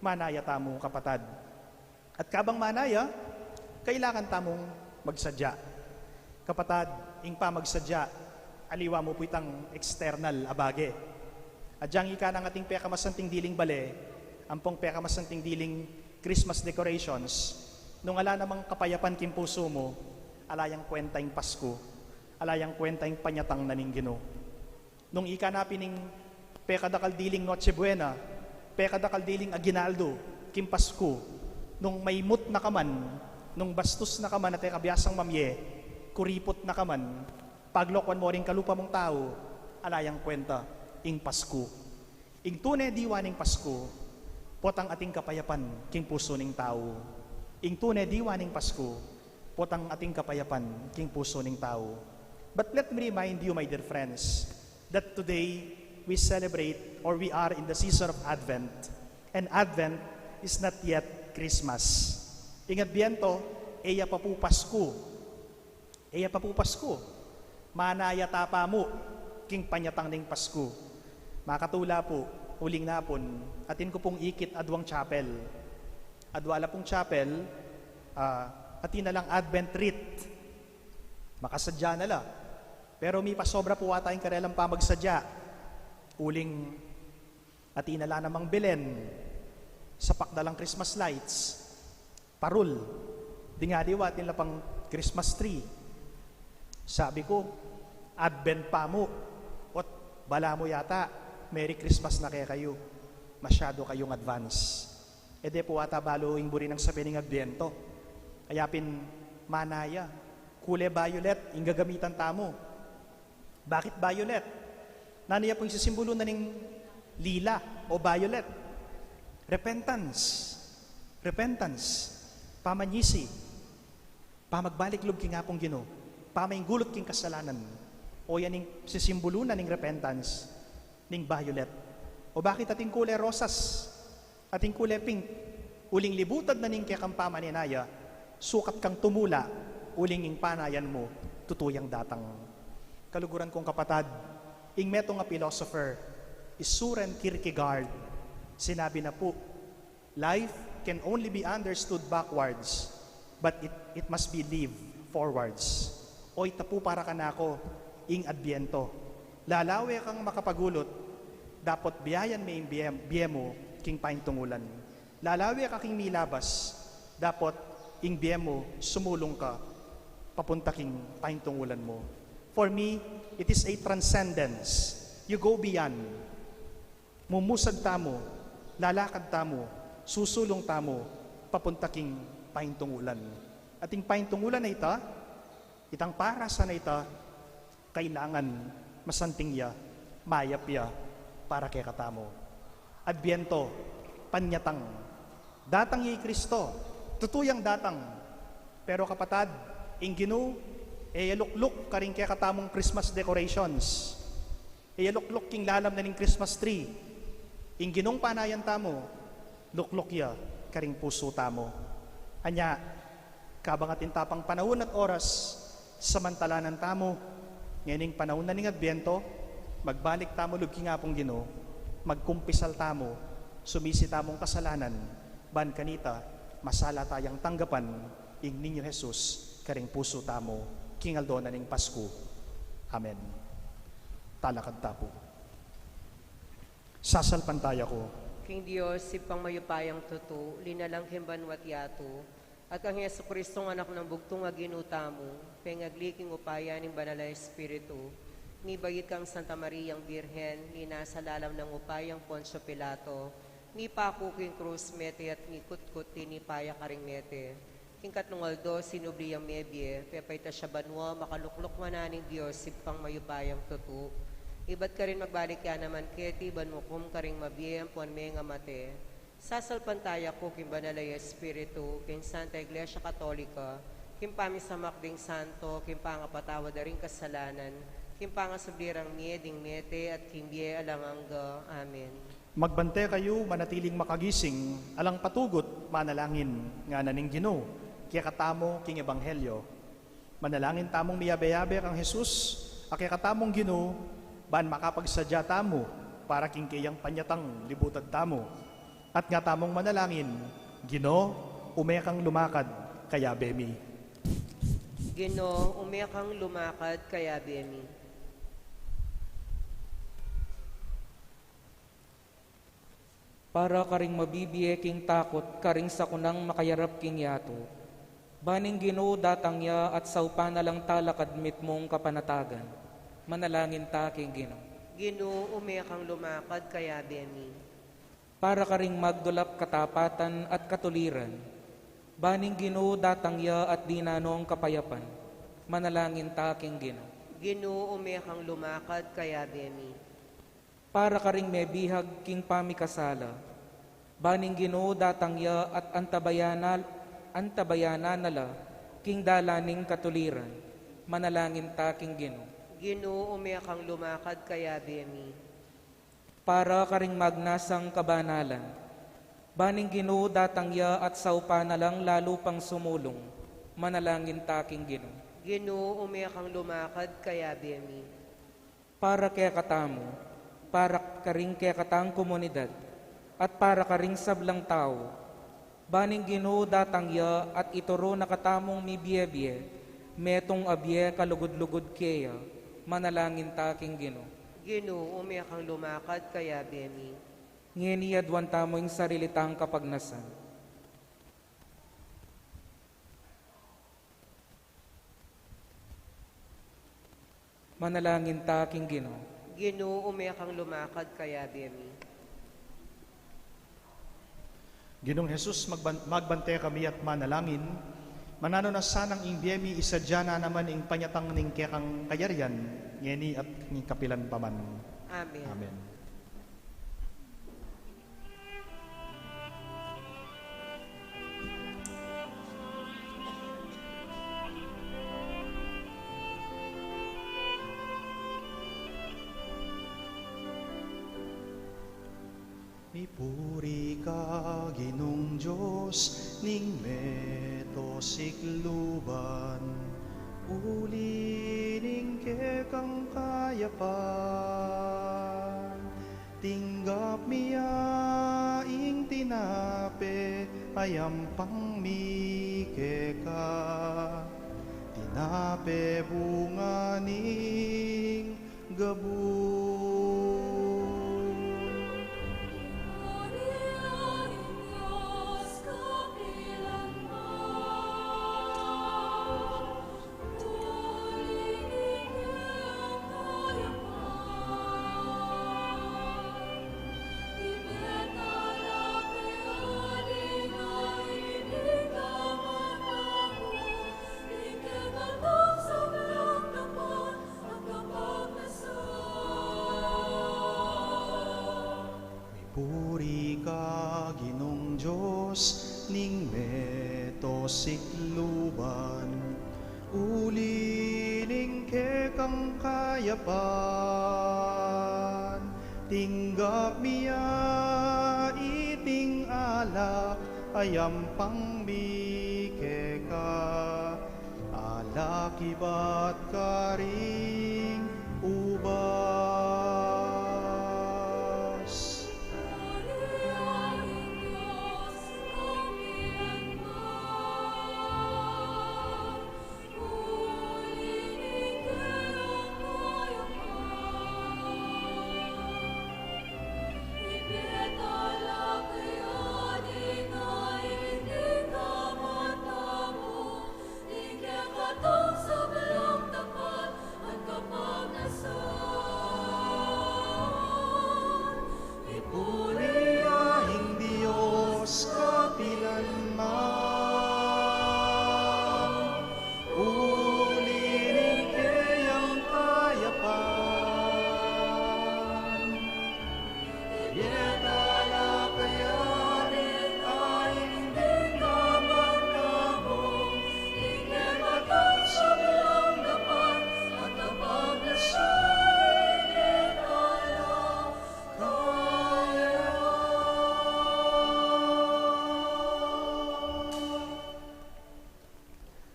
Manaya tamong kapatad. At kabang manaya, kailangan tamong magsadya. Kapatad, ing pamagsadya, aliwa mo po itang external abage. At diyang ika ng ating pekamasanting diling bale, ampong pekamasanting diling Christmas decorations, nung ala namang kapayapan king puso mo, alayang kwenta ing Pasko, alayang kwenta ing panyatang naning Ginoo. Nung ika napining pekadakal diling Noche Buena, pekadakal diling Aguinaldo, king Pasko, nung may mut na kaman, nung bastos na kaman at kabiyasang mamye, kuripot na kaman, paglokwan mo rin kalupa mong tao, alayang kwenta, ing Pasko. Ing tunay diwaning Pasko, potang ating kapayapan, king puso ning tao. Ing tunay diwaning Pasko, potang ating kapayapan, king puso ning tao. But let me remind you, my dear friends, that today we celebrate, or we are in the season of Advent, and Advent is not yet Christmas. Ing Adbyento, eya pa po Pasko. Eya pa po Pasko. Manaya tapa mo, king panyatang ning Pasko. Makatula po, huling napon, atin ko pong ikit adwang chapel. Adwala pong chapel, atin na lang Advent rite. Makasadya na la. Pero may pasobra po ata yung karelang pamagsadya. Uling atin na lang namang Belen, sapak na lang Christmas lights, parol, di nga diwa, atin lang pang Christmas tree. Sabi ko, Advent pa mo, at bala mo yata, Merry Christmas na kaya kayo. Masyado kayong advance. E de po ata balo yung buri ng sabi ng Adbyento. Ayapin manaya, kulay violet, yung gagamitan tamo. Bakit violet? Nanaya po yung sisimbolo na ng lila o violet. Repentance. Repentance. Pamanyisi. Pamagbalik loob king apong Ginoo. Pamainggulot king kasalanan. O yan yung sisimbolo na ng repentance, ning violet. O bakit ating kulay rosas? Ating kulay pink, uling libutad na ning kekang pamaninaya, sukat kang tumula, uling ing panayan mo, tutuyang datang. Kaluguran kong kapatad, ing meto nga philosopher, is Søren Kierkegaard, sinabi na po, life can only be understood backwards, but it must be lived forwards. Oy, tapu para ka na ako, ing adbiento. Lalawe kang makapagulot, dapat biyayan may biye mo, king paing tungulan. Lalawe ka king milabas, dapat ing biye mo, sumulong ka, papunta king paing tungulan mo. For me, it is a transcendence. You go beyond. Mumusad tamo, lalakad tamo, susulong tamo, papunta king paintungulan. At yung paintungulan na ita, itang para sa na ita, kailangan masanting ya, mayap ya, para kay katamo. Adbiento, panyatang, datang yi Kristo, tutuyang datang. Pero kapatad, inginu, lukluk karing kay katamong Christmas decorations. Lukluk king lalam na ning Christmas tree. Ingginong panayan tamo, lukluk ya, karing puso tamo. Anya, kabangatin tapang panahon at oras, samantalanan tamo, ngayon panahon na ning Adbiento, magbalik tamo lugki nga pong Ginoo, magkumpisal tamo, sumisi tamong kasalanan, ban kanita, masala tayang tanggapan, ing ninyo Jesus, karing puso tamo, kingaldo na ning Pasko. Amen. Talakad tapo. Sasalpantaya ko. King Diyos, sipang mayupayang tuto, linalang himbanwat yato, at ang Yesu Kristong anak ng bugtong aginuta mo, pengagliking upaya ng banal na Espiritu, ni bayit kang Santa Mariang Birhen, ni nasa lalam ng upayang Poncio Pilato, ni paku king krus mete at ni kutkut ni paya karing mete. King katnungaldo, sinubliyang mebye, pepayta siya banwa, makaluklok mananing Diyos, sipang mayupayang tuto, iba't ka rin magbalik ka naman keti, banmukum ka rin mabiyem, puan may nga mate. Sasalpantaya ko, kim banalay Espiritu, kim Santa Iglesia Katolika, kim pamisamak ding santo, kim pangapatawa da rin kasalanan, kim pangasablirang mieding mete, at kim biye alangangga. Amen. Magbante kayo, manatiling makagising, alang patugot, manalangin, nga naning Ginoo, kaya katamo king Ebanghelyo. Manalangin tamong miyabe-yabe kang Jesus, kaya katamong Ginoo, ban makapagsadya tamo, para king kayang panyatang libutad tamo. At nga tamong manalangin, Ginoo, umekang lumakad, kaya bemi. Ginoo, umekang lumakad, kaya bemi. Para karing mabibiye king takot, karing sakunang makayarap king yato. Baning Ginoo datangya at saupa na lang talakad mit mong kapanatagan. Manalangin ta king Ginoo. Ginoo, umekang lumakad, kaya bemi. Para karing magdulap katapatan at katuliran. Baning Ginoo datangya at dinanong kapayapan. Manalangin ta king Ginoo. Ginoo, umekang lumakad, kaya bemi. Para karing may bihag king pamikasala. Baning Ginoo datangya at antabayana nala king dalaning katuliran. Manalangin ta king Ginoo. Ginoo, umekang lumakad, kaya bemi. Para karing magnasang kabanalan. Baning Ginoo datangya at saupa na lang lalo pang sumulong. Manalangin ta king Ginoo. Ginoo, umekang lumakad, kaya bemi. Para kaya katamo, para karing kaya katang komunidad, at para karing sablang tao, baning Ginoo datangya at ituro na katamong mibiye-biye, metong abye kalugod-lugod kaya, manalangin ta king Ginoo. Ginoo, umekang lumakad, kaya bemi. Ngeniyadwan tamo yung sarilitang kapagnasan. Manalangin ta king Ginoo. Ginoo, umekang lumakad, kaya bemi. Ginong Jesus, magbante kami at manalangin, manano na sanang ing biyemi isadya na naman ing panyatang ning kekang kayarian, ngeni at ning kapilan paman. Amen. Amen. Mipuri ka, Diyos ning meto sikluban, uli ning kekang kayapan, tinggap miya ing tinape ayam pang mi keka, tinape bunga ning gabon. Puri ka Ginong Diyos ning meto sikluban, uli ning kekang kayapan, tinggap miya iting alak ayam pang mi keka, alak ibat karing ubas.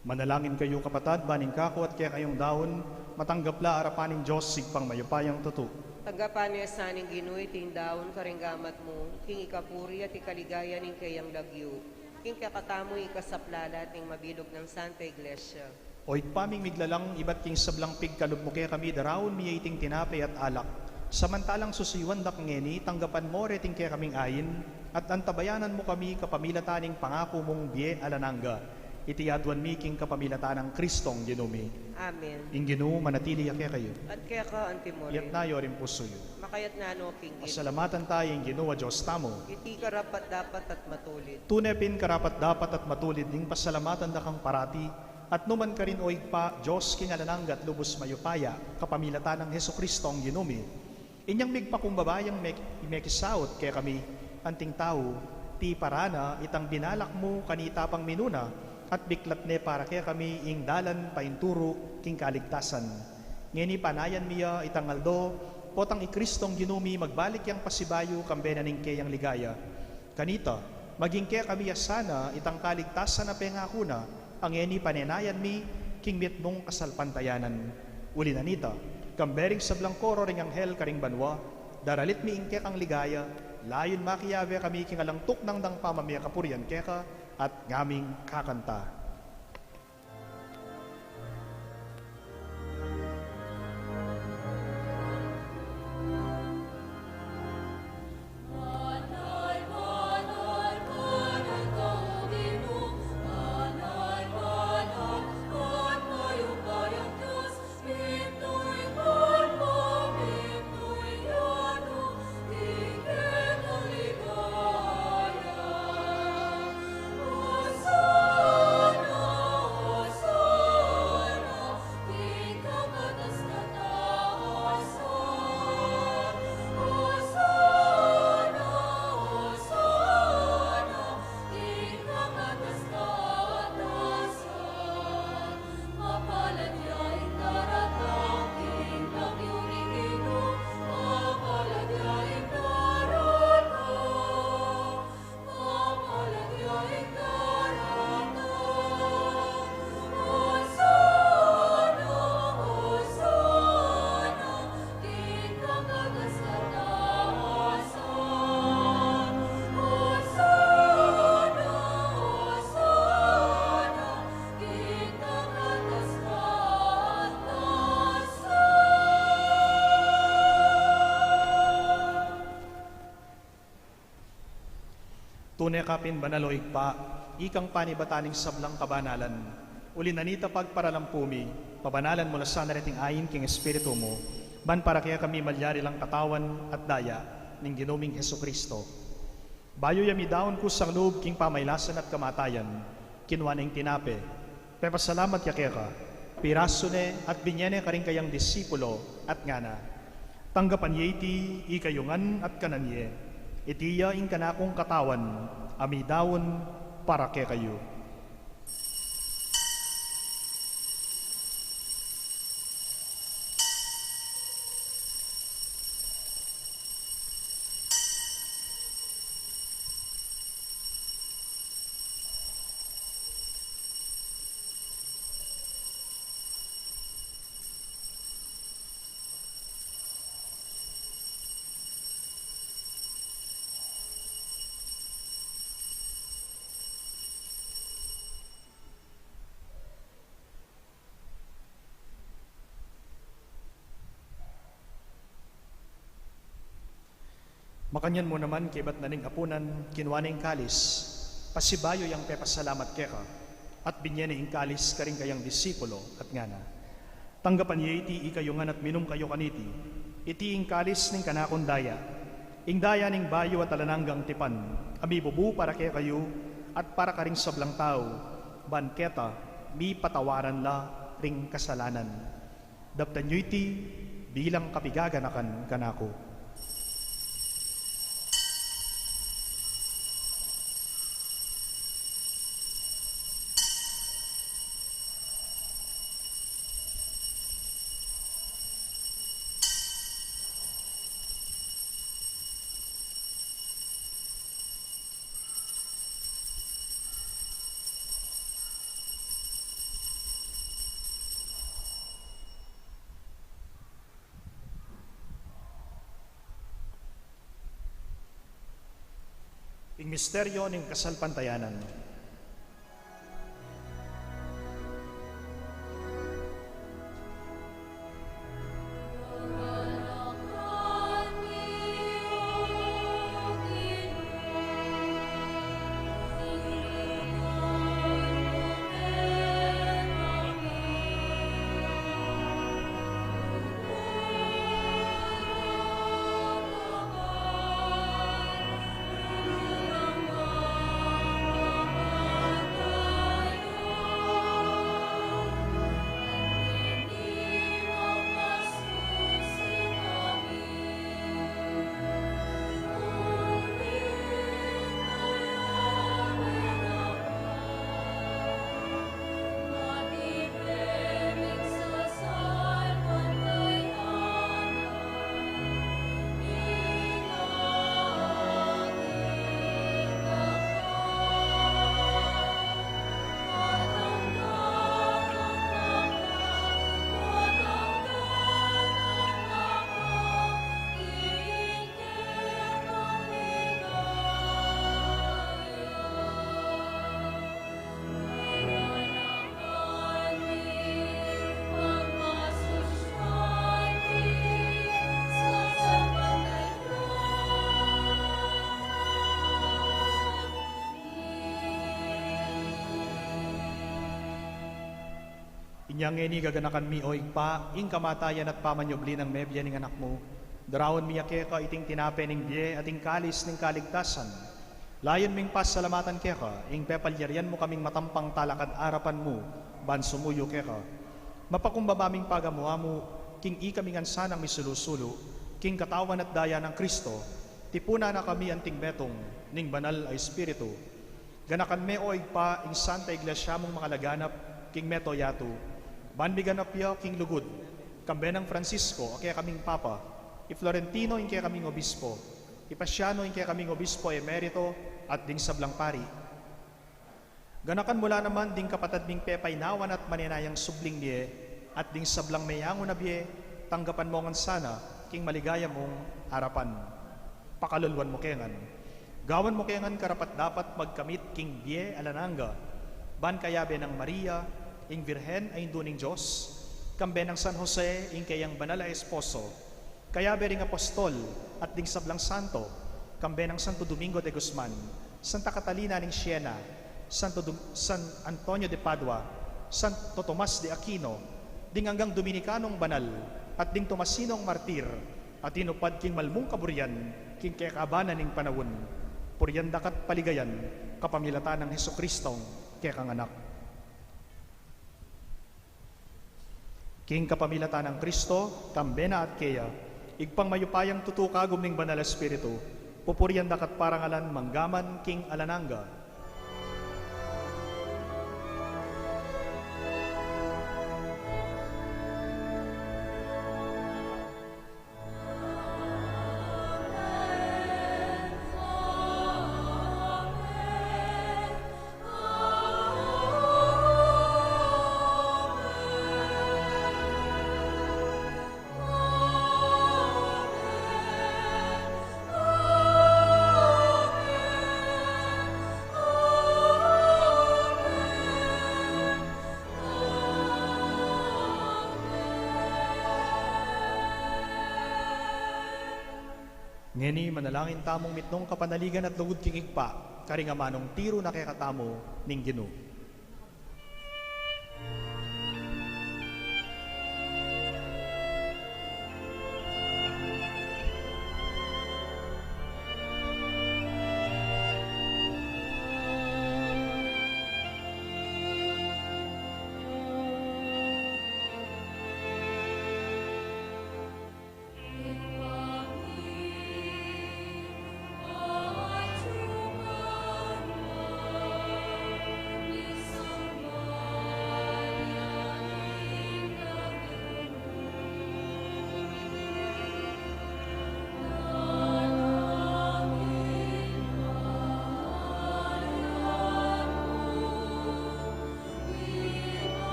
Manalangin kayo kapatad, baning kako at kaya kayong daon, matanggapla arapaning Diyos sigpang mayupayang tuto. Tanggapan niya sa ning ginuy ting daon karinggamat mo, king ikapuri at ikaligaya ning kayang lagyo, king kakatamo ikasaplalat ning mabilog ng Santa Iglesia. O paming miglalang iba't king sablang pigkalog mo kaya kami darawon miyating tinapay at alak. Samantalang susiwandak ngeni, tanggapan mo reting kaya kaming ayin, at antabayanan mo kami kapamilataning pangako mong biye alananga. Itiyadwan mi king kapamilatan ng Kristong Ginumi. Amen. Ing Ginoo manatili ya kaya kayo. At kaya ka, Antimore, Yat nayo rin pusoyo. makayat na ano, King Gino. Pasalamatan tayo ing Ginoo Diyos tamo. Iti karapat dapat at matulid. Tunepin karapat dapat at matulid ning pasalamatan da kang parati. At numan ka rin o pa, Diyos kingalananggat lubos mayupaya, kapamilatan ng Heso Kristong Ginumi. Inyang migpakumbabayang imekisaot kaya kami, anting tao, ti parana itang binalak mo kanita pang minuna, at biklat ne para kaya kami ing dalan painturo king kaligtasan. Ngeni panayan miya itang aldo, potang ikristong Ginumi magbalik yang pasibayo kambena ning kayang ligaya. Kanita, maging kaya kami sana itang kaligtasan na pengako na, ang ngeni panenayan mi king mitmong kasalpantayanan. Uli na nita, kambering sa blangkoro ring anghel karing banwa, daralit mi ing kaya kang ligaya, layon makiyave kami king alangtok ng dang pamamaya kapurian keka, at ngaming kakanta. Oh Tunay kapin banaloig pa, ikang panibataning sablang kabanalan. Uli nanita pagparalampumi, pabanalan mo sa narating ayin king Espiritu mo, ban para kaya kami malyari lang katawan at daya ning ginuming Heso Kristo. Bayo yami daon ko sang loob king pamaylasan at kamatayan, kinwaning tinape. Pepasalamat ya kaya ka, piraso ne at binyene ka rin kayang disipulo at ngana. Tanggapan yeti, ikayungan at kananye, itiya ing kanakong katawan, amidawon para kay kayo. Makanyan mo naman kibat na ning apunan, kinwaning kalis, pasibayo yang pepasalamat keka, at binyene ing kalis karing kayang disipulo at ngana. Tanggapan iti ikayungan at minum kayo kaniti, iti ing kalis ning kanakon daya, ing daya ning bayo at alananggang tipan, amibubu para kaya kayo, at para karing sablang tao, banketa, mi patawaran la ring kasalanan. Daptan nyo iti bilang kapigaganakan kanako. Ing misteryo ning kasalpantayanan. Inyang ini gaganakan mi oig pa, ing kamatayan at pamanyobli ng mebya ning anak mo. Darawon mi yakeka iting tinape ning biye at ing kalis ning kaligtasan. Layon ming pasalamatan keka, ing pepalyarian mo kaming matampang talakad arapan mo, ban sumuyo keka. Mapakumbabaming pagamuha mo, king ikamingan sanang misulusulo, king katawan at daya ng Kristo, tipuna na kami anting betong, ning banal ay espiritu. Ganakan me oig pa, ing Santa Iglesia mong mga laganap, king meto yatu. Banbigan na piyo king lugod, kambenang Francisco, kaya kaming Papa, i-Florentino, kaya kaming Obispo, i-Pasiano, kaya kaming Obispo Emerito, at ding sablang pari. Ganakan mula naman ding kapatad ming pepay nawan at maninayang subling biye, at ding sablang mayango na biye, tanggapan mo ngan sana, king maligaya mong harapan. Pakalulwan mo kengan. Gawan mo kengan karapat dapat magkamit king biye alananga, ban kayabe ng Maria, ing Virhen ay induning Diyos, kambe ng San Jose, ing kayang banal ay esposo, kaya bering apostol, at ding sablang santo, kambe ng Santo Domingo de Guzman, Santa Catalina ng Siena, San Antonio de Padua, Santo Tomas de Aquino, ding hanggang Dominikanong banal, at ding Tomasinong martir, at inupad king malmong kaburian, king kekabanan ng panawon, puryandakat paligayan, kapamilatan ng Hesukristo, kekang anak. King kapamilatan ng Kristo, kambena at keya, igpang mayupayang tutukagom ng banal espiritu, pupuryandakat parangalan manggaman king alananga. Ngeni manalangin tamong mitnong kapanaligan at lugod king igpa, karingamanong tiro na kekatamo ning Ginoo.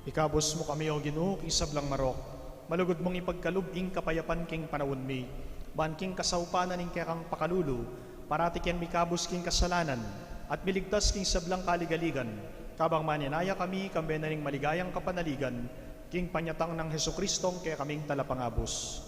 Ikabos mo kami o Ginoo, isablang marok. Malugod mong ipagkalubing kapayapan king panawon mi. Ban king kasaupanan ning kekang pakalulu, parati ken mikabos king kasalanan, at miligtas king sablang kaligaligan. Kabang maninaya kami, kambe na ning maligayang kapanaligan, king panyatang ng Hesukristong kaya kaming talapangabos.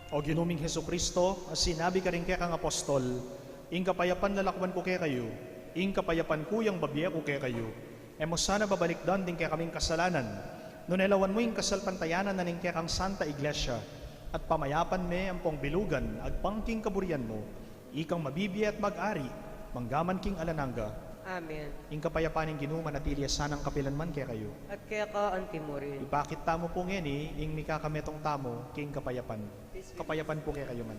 O ginuming Hesukristo, as sinabi ka rin kaya kang apostol, ing kapayapan lalakwan ko kaya kayo, ing kapayapan kuyang babiya ko kaya kayo, mo sana babalikdan din kaya kaming kasalanan, nunelawan mo ing kasalpantayanan na ning kaya kang Santa Iglesia, at pamayapan me ang pong bilugan, agpang king kaburian mo, ikang mabibiya at mag-ari, manggaman king alananga. Amen. Ing kapayapaan ng Ginoo manatili sanang kapilanman kaya kayo. At kaya ka antimorin. Ipakit tamo po ngeni, ing mikakametong tamo, king kapayapan. Kapayapan po kaya kayo man.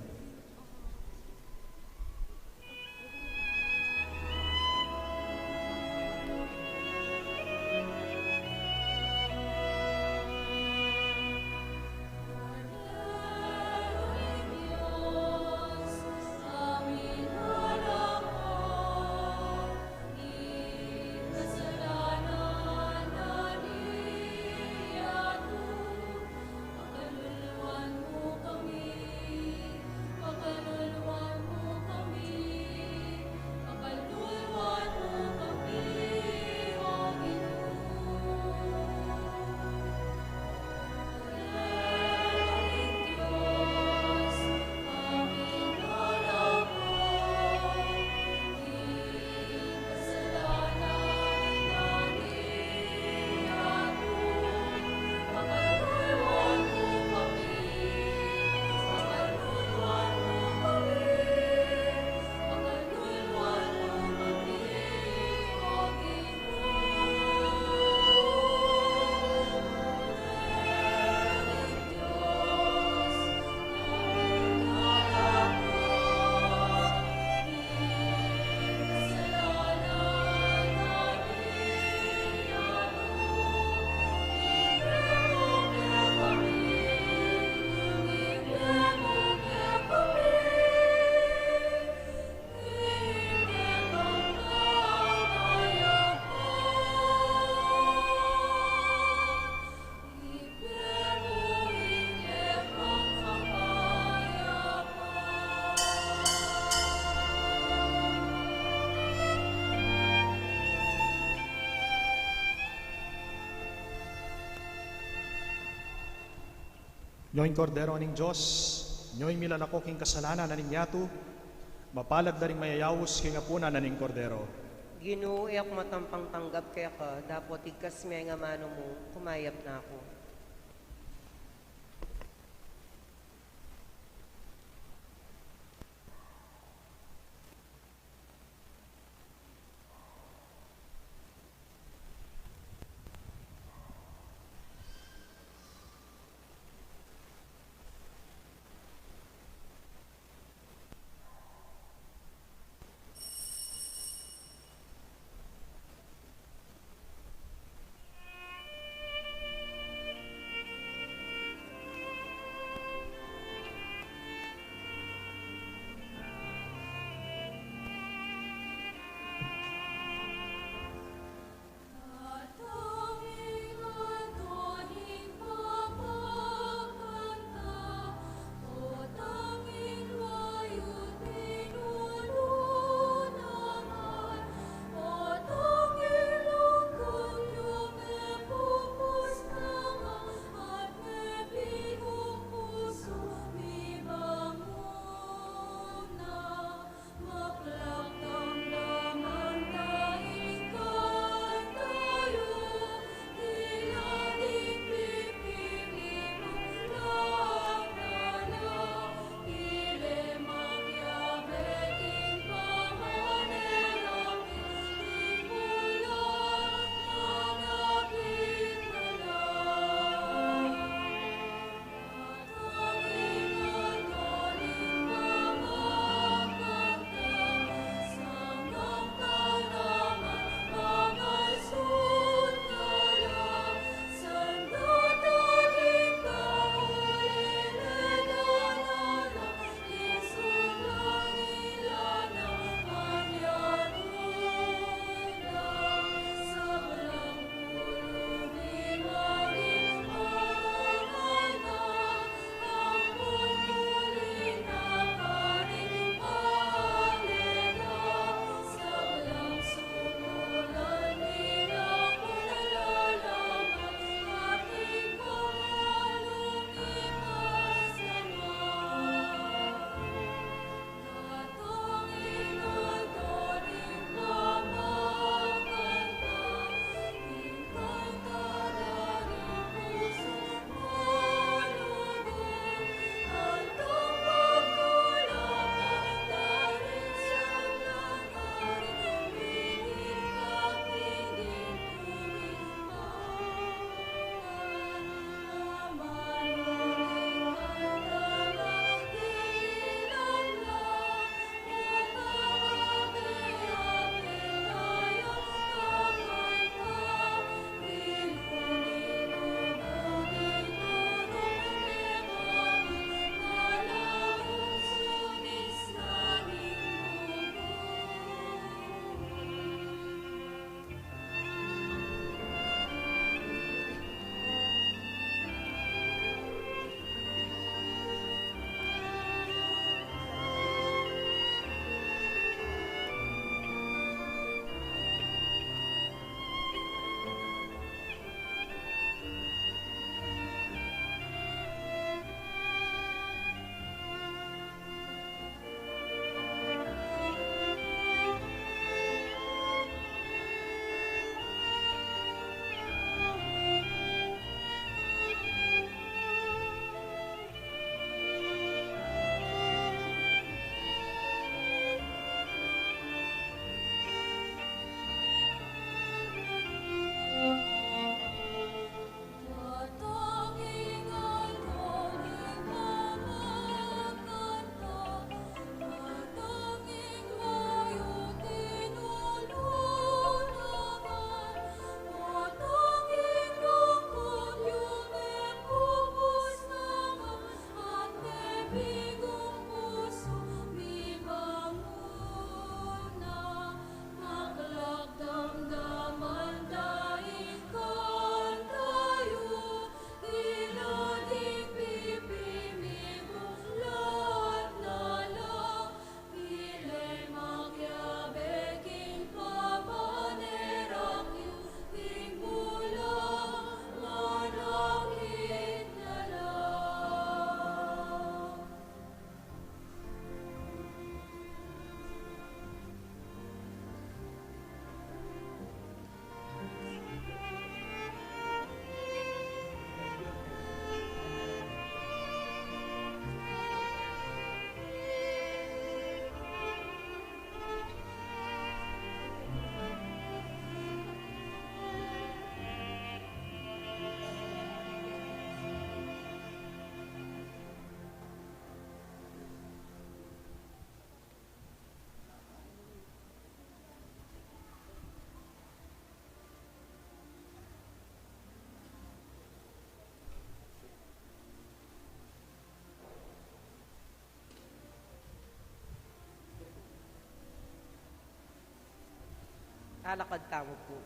Nyo'y kordero aning Diyos, nyo'y milalako king kasalanan aning yato, mapalad da ring mayayawos king apuna naning kordero. Ginoo, iyak matampang tanggap kaya ka, dapat igkas may nga mano mo, kumayap na ako. Alakad tamo po.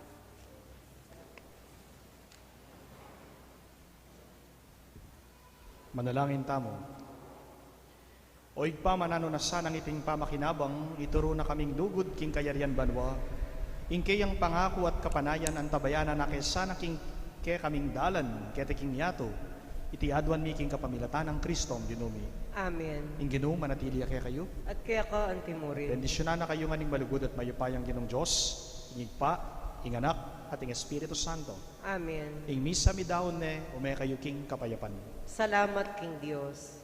Manalangin tamo. O igpa manano na sanang iting pamakinabang, ituro na kaming dugod king kayarian banwa, ingkayang pangako at kapanayan ang tabayanan na kesana king kaya kaming dalan, kaya king yato, iti adwan mi king kapamilatan ng Kristo ang ginumi. Amen. Ing ginoo manatili kaya kayo, At kaya ka ang timurin. bendisyonan na kayo nga ning malugod at mayupayang ginong Diyos, ingigpa, inganak, at ing Espiritu Santo. Amen. Ing misa mi daon ne, umay kayo king kapayapan. Salamat, King Diyos.